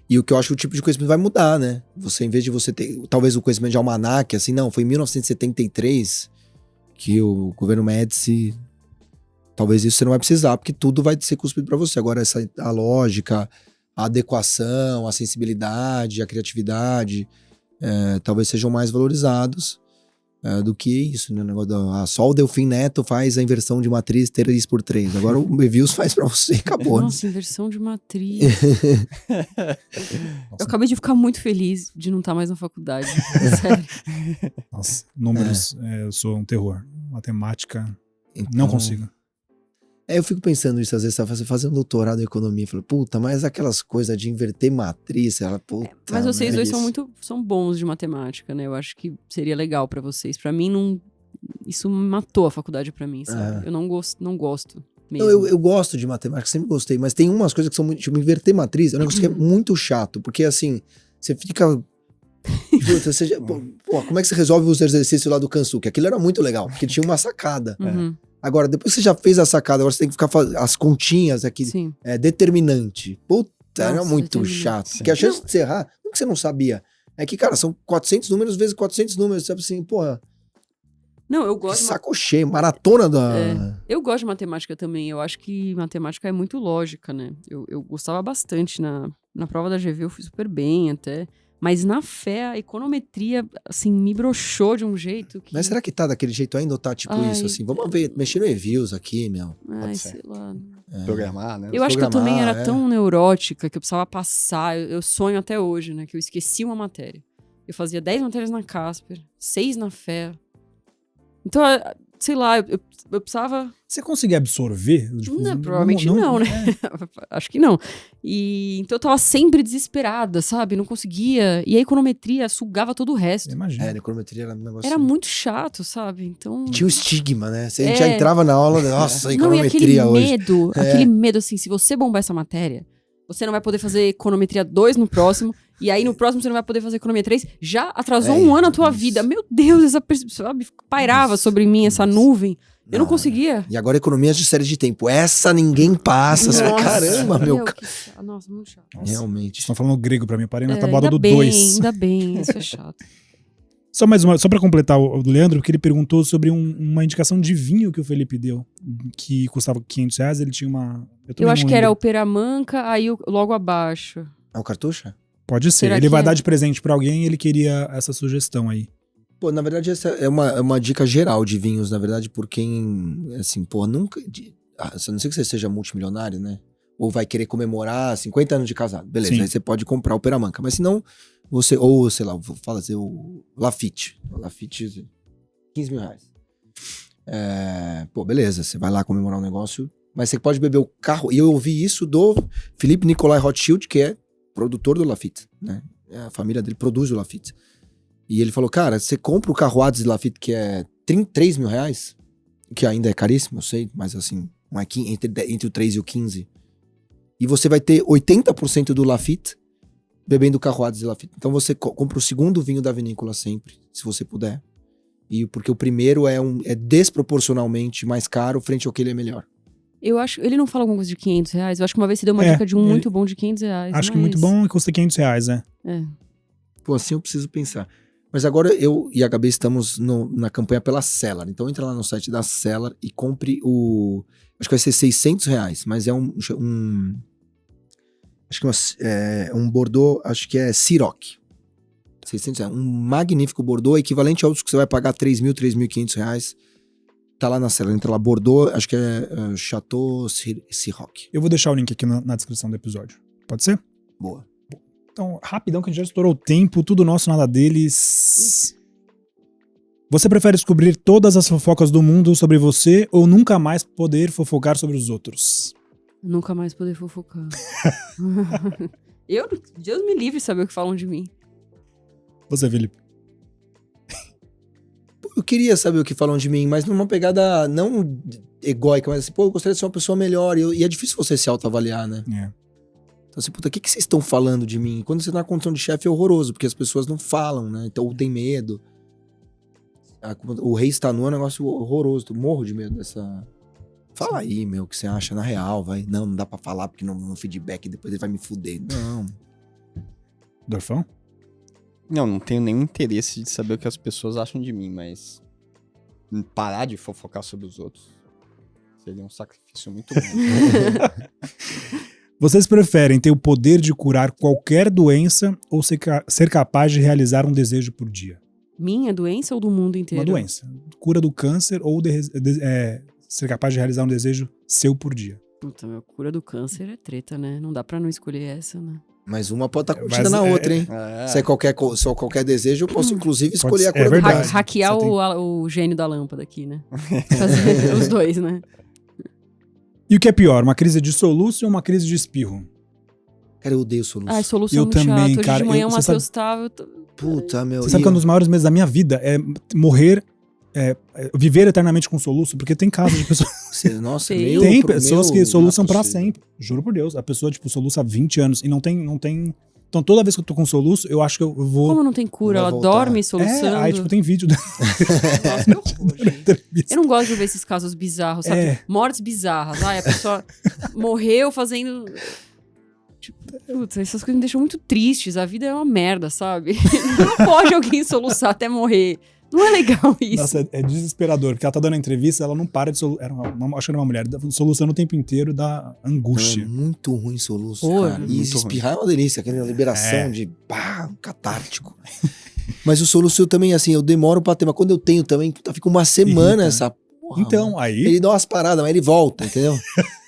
Speaker 2: E o que eu acho que o tipo de conhecimento vai mudar, né? Você, em vez de você ter, talvez o conhecimento de almanaque, assim, não, foi em 1973 que o governo Médici, talvez isso você não vai precisar, porque tudo vai ser cuspido para você. Agora, a lógica, a adequação, a sensibilidade, a criatividade, talvez sejam mais valorizados do que isso, né? O negócio só o Delfim Neto faz a inversão de matriz 3x3. Agora o Reviews faz pra você e acabou.
Speaker 3: Nossa, inversão de matriz. Eu acabei de ficar muito feliz de não estar mais na faculdade. Sério.
Speaker 1: Nossa, números, eu sou um terror. Matemática,
Speaker 2: Então,
Speaker 1: não consigo.
Speaker 2: Eu fico pensando isso, às vezes, você fazer um doutorado em economia, eu falo, puta, mas aquelas coisas de inverter matriz,
Speaker 3: mas vocês dois são bons de matemática, né? Eu acho que seria legal pra vocês. Pra mim, não, isso matou a faculdade pra mim, sabe? Eu não gosto mesmo.
Speaker 2: Não, eu gosto de matemática, sempre gostei, mas tem umas coisas que são muito, tipo, inverter matriz, é um negócio que é muito chato, porque assim, você fica... Puta, como é que você resolve os exercícios lá do Kansuki? Aquilo era muito legal, porque tinha uma sacada. Agora, depois que você já fez a sacada, agora você tem que ficar fazendo as continhas aqui.
Speaker 3: Sim.
Speaker 2: Determinante. Puta, era
Speaker 3: Nossa,
Speaker 2: muito chato.
Speaker 4: Sim.
Speaker 2: Porque a chance de você errar, não é que você não sabia. É que, cara, são 400 números vezes 400 números. Sabe assim, porra,
Speaker 3: Não, eu
Speaker 2: que
Speaker 3: gosto.
Speaker 2: saco cheio, maratona da...
Speaker 3: Eu gosto de matemática também. Eu acho que matemática é muito lógica, né? Eu gostava bastante. Na prova da GV eu fui super bem até. Mas na fé, a econometria, assim, me broxou de um jeito que...
Speaker 2: Mas será que tá daquele jeito ainda ou tá tipo isso, assim? Vamos ver, mexer no Reviews aqui, meu.
Speaker 3: Ai,
Speaker 4: ser.
Speaker 3: sei lá.
Speaker 4: Programar, né?
Speaker 3: Eu acho que eu também
Speaker 2: Programar,
Speaker 3: era tão neurótica que eu precisava passar. Eu sonho até hoje, né? Que eu esqueci uma matéria. Eu fazia 10 matérias na Casper, 6 na fé. Então, sei lá, eu precisava...
Speaker 1: Você conseguia absorver? Tipo,
Speaker 3: Não, provavelmente não, né? Acho que não. Então eu tava sempre desesperada, sabe? Não conseguia. E a econometria sugava todo o resto.
Speaker 1: Imagina.
Speaker 2: A econometria era um negócio...
Speaker 3: Era muito chato, sabe? Então...
Speaker 2: Tinha o estigma, né? Você já entrava na aula, nossa, econometria
Speaker 3: não, e
Speaker 2: hoje.
Speaker 3: aquele medo, assim, se você bombar essa matéria, você não vai poder fazer econometria 2 no próximo, e aí no próximo você não vai poder fazer economia 3, já atrasou um ano a tua vida. Meu Deus, essa sabe, pairava sobre mim essa nuvem. Eu não conseguia.
Speaker 2: E agora economias de série de tempo. Essa ninguém passa. Você fala, caramba, meu.
Speaker 3: Nossa, muito chato.
Speaker 2: Realmente.
Speaker 1: Vocês estão falando grego pra mim, eu parei na tabuada do
Speaker 3: Ainda bem,
Speaker 1: 2.
Speaker 3: ainda bem, isso é chato.
Speaker 1: Só pra completar o Leandro, porque ele perguntou sobre uma indicação de vinho que o Felipe deu, que custava R$500, ele tinha uma...
Speaker 3: Eu acho que era o Peramanca, aí logo abaixo.
Speaker 2: É o cartucho?
Speaker 1: Pode ser.
Speaker 3: Será
Speaker 1: Ele
Speaker 3: que
Speaker 1: vai
Speaker 3: é?
Speaker 1: dar de presente pra alguém e ele queria essa sugestão aí.
Speaker 2: Pô, na verdade, essa é uma dica geral de vinhos, na verdade, por quem, assim, pô, nunca... A não ser que você seja multimilionário, né? Ou vai querer comemorar 50 anos de casado. Beleza,
Speaker 1: Sim.
Speaker 2: aí você pode comprar o Peramanca. Mas se não, você... Ou, sei lá, vou falar assim, o Lafite. O Lafite, R$15 mil. Pô, beleza, você vai lá comemorar um negócio, mas você pode beber o carro... E eu ouvi isso do Philippe Nicolai Rothschild, que é produtor do Lafite, né? A família dele produz o Lafite. E ele falou, cara, você compra o Carroades de Lafite, que é R$3 mil, que ainda é caríssimo, eu sei, mas assim, entre o 3 e o 15. E você vai ter 80% do Lafite bebendo o Carroades de Lafite. Então você compra o segundo vinho da vinícola sempre, se você puder. E porque o primeiro é desproporcionalmente mais caro frente ao que ele é melhor.
Speaker 3: Eu acho, ele não fala alguma coisa de R$500. Eu acho que uma vez você deu uma dica de um muito bom de R$500.
Speaker 1: Acho que muito bom e custa R$500, né?
Speaker 3: É.
Speaker 2: Pô, assim eu preciso pensar. Mas agora eu e a Gabi estamos na campanha pela Cellar. Então entra lá no site da Cellar e compre o... Acho que vai ser R$600, mas é acho que um Bordeaux, acho que é Ciroc. R$600. Um magnífico Bordeaux, equivalente a outros que você vai pagar R$3.000, R$3.500. Tá lá na Cellar. Entra lá, Bordeaux, acho que é Chateau Ciroc.
Speaker 1: Eu vou deixar o link aqui na descrição do episódio. Pode ser?
Speaker 2: Boa.
Speaker 1: Então, rapidão, que a gente já estourou o tempo, tudo nosso, nada deles. Você prefere descobrir todas as fofocas do mundo sobre você ou nunca mais poder fofocar sobre os outros?
Speaker 3: Nunca mais poder fofocar. Deus me livre de saber o que falam de mim.
Speaker 1: Você, Felipe?
Speaker 2: Eu queria saber o que falam de mim, mas numa pegada não egóica, mas assim, eu gostaria de ser uma pessoa melhor. E é difícil você se autoavaliar, né?
Speaker 1: É.
Speaker 2: Então assim, puta, o que vocês estão falando de mim? Quando você tá na condição de chefe é horroroso, porque as pessoas não falam, né? Então, ou tem medo. O rei está nu é um negócio horroroso, eu morro de medo dessa... Fala aí, meu, o que você acha na real, vai. Não dá pra falar porque no feedback depois ele vai me fuder. Não.
Speaker 1: Dorfão?
Speaker 4: Não tenho nenhum interesse de saber o que as pessoas acham de mim, mas parar de fofocar sobre os outros seria um sacrifício muito grande.
Speaker 1: Vocês preferem ter o poder de curar qualquer doença ou ser capaz de realizar um desejo por dia?
Speaker 3: Minha doença ou do mundo inteiro?
Speaker 1: Uma doença. Cura do câncer ou ser capaz de realizar um desejo seu por dia.
Speaker 3: Puta, meu, cura do câncer é treta, né? Não dá pra não escolher essa, né?
Speaker 2: Mas uma pode estar curtida na outra, hein? Se é qualquer desejo, eu posso inclusive escolher a cura do
Speaker 1: verdade.
Speaker 2: câncer.
Speaker 3: Hackear o gênio da lâmpada aqui, né? Fazer os dois, né?
Speaker 1: E o que é pior, uma crise de soluço ou uma crise de espirro?
Speaker 2: Cara, eu odeio soluço.
Speaker 3: Ai, solução
Speaker 1: Eu
Speaker 3: muito
Speaker 1: também,
Speaker 3: chato.
Speaker 1: cara,
Speaker 3: Hoje de manhã o
Speaker 1: você
Speaker 3: Matheus tava...
Speaker 2: Puta, meu.
Speaker 1: Você sabe que um dos maiores medos da minha vida é morrer, viver eternamente com soluço? Porque tem casos de pessoas...
Speaker 2: Nossa,
Speaker 3: Tem.
Speaker 2: meu...
Speaker 1: Tem pessoas que soluçam pra
Speaker 2: possível.
Speaker 1: sempre. Juro por Deus. A pessoa, tipo, soluça há 20 anos e não tem... Então, toda vez que eu tô com soluço, eu acho que eu vou...
Speaker 3: Como não tem cura?
Speaker 2: Vai
Speaker 3: Ela
Speaker 2: voltar.
Speaker 3: dorme soluçando.
Speaker 1: Aí, tipo, tem vídeo da
Speaker 3: Nossa, que horror, gente.
Speaker 1: entrevista.
Speaker 3: Eu não gosto de ver esses casos bizarros, sabe?
Speaker 1: É.
Speaker 3: Mortes bizarras. Ai, a pessoa morreu fazendo... Tipo, putz, essas coisas me deixam muito tristes. A vida é uma merda, sabe? Não pode alguém soluçar até morrer. Não é legal isso.
Speaker 1: Nossa, é desesperador. Porque ela tá dando a entrevista, ela não para de soluçar. Acho que era uma mulher. Soluçando o tempo inteiro da angústia.
Speaker 2: É muito ruim soluço,
Speaker 3: Pô,
Speaker 2: cara. E
Speaker 4: muito
Speaker 2: espirrar é uma delícia, aquela liberação
Speaker 1: É.
Speaker 2: de catártico. Mas o soluço eu também, assim, eu demoro pra ter, mas quando eu tenho também, puta, fica uma semana
Speaker 1: Irrita,
Speaker 2: essa porra.
Speaker 1: Então,
Speaker 2: mano.
Speaker 1: aí...
Speaker 2: Ele dá umas paradas, mas ele volta, entendeu?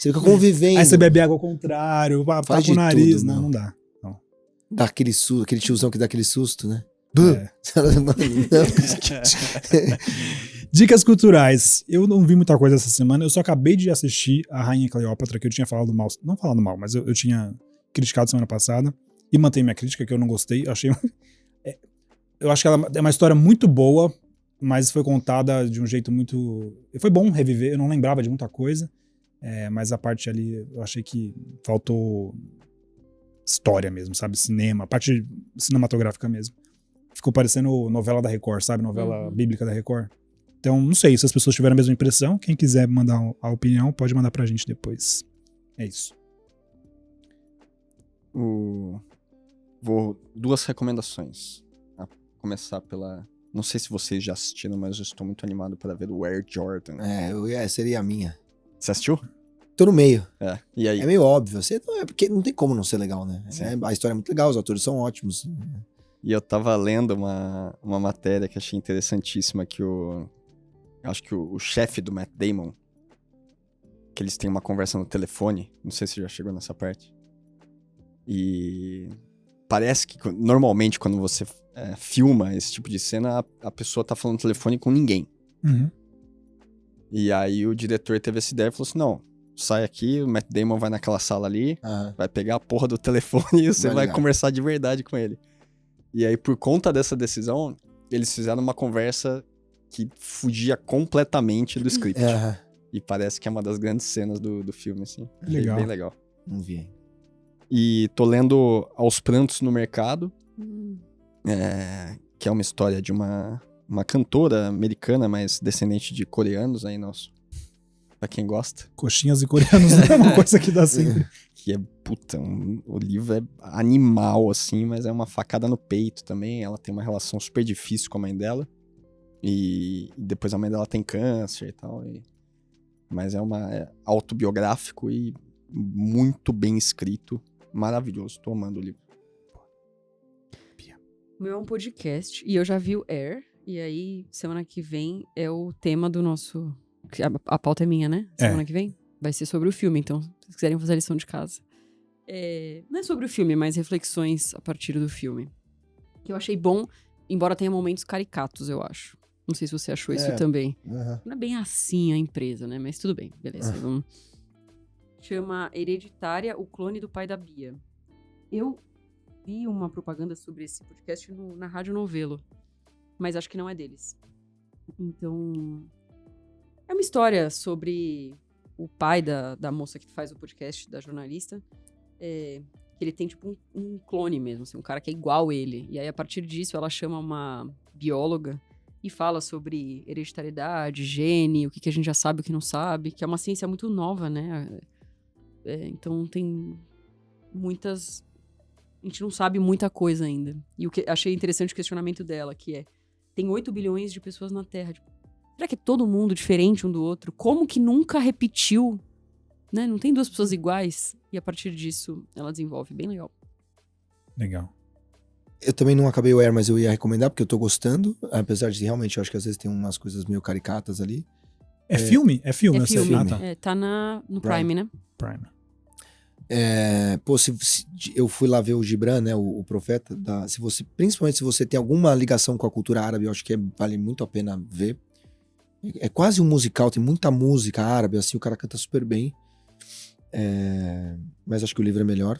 Speaker 2: Você fica convivendo.
Speaker 1: Aí você bebe água ao contrário,
Speaker 2: Faz
Speaker 1: tapa
Speaker 2: de
Speaker 1: o nariz.
Speaker 2: tudo,
Speaker 1: Não,
Speaker 2: meu.
Speaker 1: não dá.
Speaker 2: Dá aquele susto, aquele tiozão que dá aquele susto, né?
Speaker 1: É.
Speaker 2: Não.
Speaker 1: Dicas culturais. Eu não vi muita coisa essa semana. Eu só acabei de assistir a Rainha Cleópatra, que eu tinha falado mal. Não falando mal, mas eu tinha criticado semana passada. E mantenho minha crítica, que eu não gostei. Eu achei... Eu acho que ela é uma história muito boa, mas foi contada de um jeito muito... Foi bom reviver. Eu não lembrava de muita coisa. Mas a parte ali, eu achei que faltou história mesmo, sabe? Cinema. A parte cinematográfica mesmo. Ficou parecendo novela da Record, sabe? Novela bíblica da Record. Então, não sei se as pessoas tiveram a mesma impressão. Quem quiser mandar a opinião, pode mandar pra gente depois. É isso.
Speaker 4: Duas recomendações. A começar pela... Não sei se vocês já assistiram, mas eu estou muito animado para ver o Air Jordan.
Speaker 2: Seria a minha.
Speaker 4: Você assistiu?
Speaker 2: Tô no meio.
Speaker 4: E aí?
Speaker 2: É meio óbvio. Porque não tem como não ser legal, né?
Speaker 4: Sim.
Speaker 2: A história é muito legal, os atores são ótimos.
Speaker 4: E eu tava lendo uma matéria que achei interessantíssima, que acho que o chefe do Matt Damon, que eles têm uma conversa no telefone, não sei se já chegou nessa parte, e parece que normalmente quando você filma esse tipo de cena, a pessoa tá falando no telefone com ninguém.
Speaker 1: Uhum.
Speaker 4: E aí o diretor teve essa ideia e falou assim, não, sai aqui, o Matt Damon vai naquela sala ali, vai pegar a porra do telefone e você vai
Speaker 2: ligar.
Speaker 4: conversar de verdade com ele. E aí, por conta dessa decisão, eles fizeram uma conversa que fugia completamente do script. E parece que é uma das grandes cenas do filme, assim. Achei
Speaker 1: Legal.
Speaker 4: bem legal.
Speaker 2: Não vi.
Speaker 4: E tô lendo Aos Prantos no Mercado,
Speaker 3: Hum.
Speaker 4: que é uma história de uma cantora americana, mas descendente de coreanos aí, nosso. Pra quem gosta.
Speaker 1: Coxinhas e coreanos não é uma coisa que dá sempre.
Speaker 4: que é, puta, o livro é animal, assim, mas é uma facada no peito também. Ela tem uma relação super difícil com a mãe dela. E depois a mãe dela tem câncer e tal. Mas é autobiográfico e muito bem escrito. Maravilhoso. Tô amando o livro.
Speaker 3: O meu é um podcast e eu já vi o Air. E aí, semana que vem é o tema do nosso... A pauta é minha, né? Semana que vem vai ser sobre o filme, então, se vocês quiserem fazer a lição de casa. Não é sobre o filme, mas reflexões a partir do filme. Que eu achei bom, embora tenha momentos caricatos, eu acho. Não sei se você achou isso também.
Speaker 2: Uhum.
Speaker 3: Não é bem assim a empresa, né? Mas tudo bem, beleza. Vamos... Chama Hereditária, o clone do pai da Bia. Eu vi uma propaganda sobre esse podcast na Rádio Novelo, mas acho que não é deles. Então, é uma história sobre o pai da moça que faz o podcast, da jornalista, que ele tem tipo um clone mesmo, assim, um cara que é igual ele. E aí, a partir disso, ela chama uma bióloga e fala sobre hereditariedade, gene, o que a gente já sabe, o que não sabe, que é uma ciência muito nova, né? Então tem muitas... A gente não sabe muita coisa ainda. E o que achei interessante o questionamento dela, que é... Tem 8 bilhões de pessoas na Terra. Tipo, será que é todo mundo diferente um do outro? Como que nunca repetiu? Né? Não tem duas pessoas iguais? E a partir disso, ela desenvolve. Bem legal.
Speaker 1: Legal.
Speaker 2: Eu também não acabei o Air, mas eu ia recomendar, porque eu tô gostando. Apesar de realmente, eu acho que às vezes tem umas coisas meio caricatas ali.
Speaker 1: É filme? É filme,
Speaker 3: É
Speaker 1: essa
Speaker 3: filme.
Speaker 1: Ah, tá.
Speaker 3: Tá no Prime, né?
Speaker 1: Prime.
Speaker 2: Eu fui lá ver o Gibran, né, o profeta. Principalmente se você tem alguma ligação com a cultura árabe, eu acho que vale muito a pena ver. É quase um musical, tem muita música árabe, assim, o cara canta super bem. Mas acho que o livro é melhor.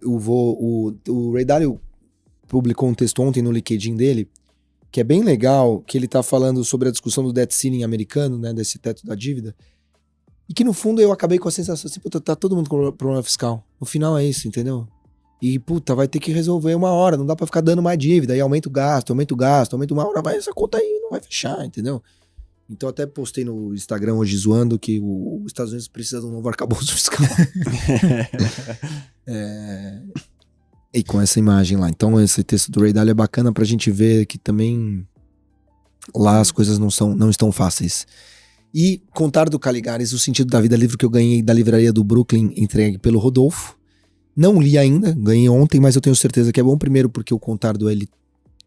Speaker 2: O Ray Dalio publicou um texto ontem no LinkedIn dele, que é bem legal, que ele tá falando sobre a discussão do debt ceiling americano, né, desse teto da dívida. E que no fundo eu acabei com a sensação assim, puta, tá todo mundo com problema fiscal. No final é isso, entendeu? E puta, vai ter que resolver uma hora, não dá pra ficar dando mais dívida, aí aumenta o gasto, uma hora, mas essa conta aí não vai fechar, entendeu? Então até postei no Instagram hoje zoando que os Estados Unidos precisa de um novo arcabouço fiscal. E com essa imagem lá. Então esse texto do Ray Dalio é bacana pra gente ver que também lá as coisas não estão fáceis. E Contar do Caligares, O Sentido da Vida, livro que eu ganhei da livraria do Brooklyn, entregue pelo Rodolfo. Não li ainda, ganhei ontem, mas eu tenho certeza que é bom. Primeiro porque o Contar do ele,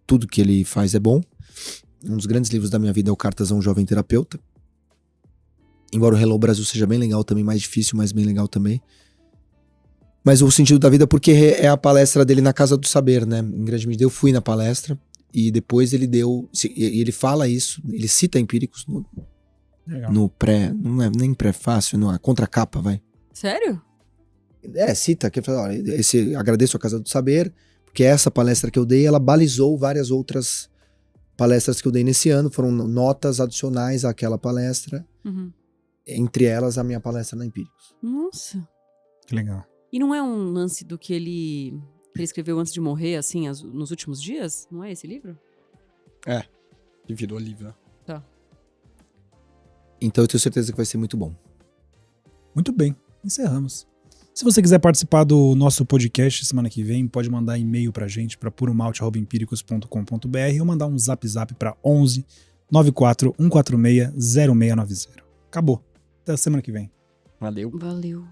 Speaker 2: tudo que ele faz é bom. Um dos grandes livros da minha vida é o Cartas a um Jovem Terapeuta. Embora o Hello Brasil seja bem legal também, mais difícil, mas bem legal também. Mas O Sentido da Vida porque é a palestra dele na Casa do Saber, né? Em grande medida eu fui na palestra e depois ele fala isso, ele cita empíricos no pré, não é nem prefácio, na contracapa, vai.
Speaker 3: Sério?
Speaker 2: Cita, que fala, olha, agradeço a Casa do Saber, porque essa palestra que eu dei, ela balizou várias outras palestras que eu dei nesse ano, foram notas adicionais àquela palestra, entre elas a minha palestra na Empíricos.
Speaker 3: Nossa.
Speaker 1: Que legal.
Speaker 3: E não é um lance do que ele escreveu antes de morrer, assim, nos últimos dias? Não é esse livro?
Speaker 4: Que virou livro, né?
Speaker 3: Tá.
Speaker 2: Então eu tenho certeza que vai ser muito bom.
Speaker 1: Muito bem, encerramos. Se você quiser participar do nosso podcast semana que vem, pode mandar e-mail pra gente para puromalte@empiricos.com.br ou mandar um zap para 11 94 146 0690. Acabou. Até a semana que vem.
Speaker 4: Valeu.
Speaker 3: Valeu.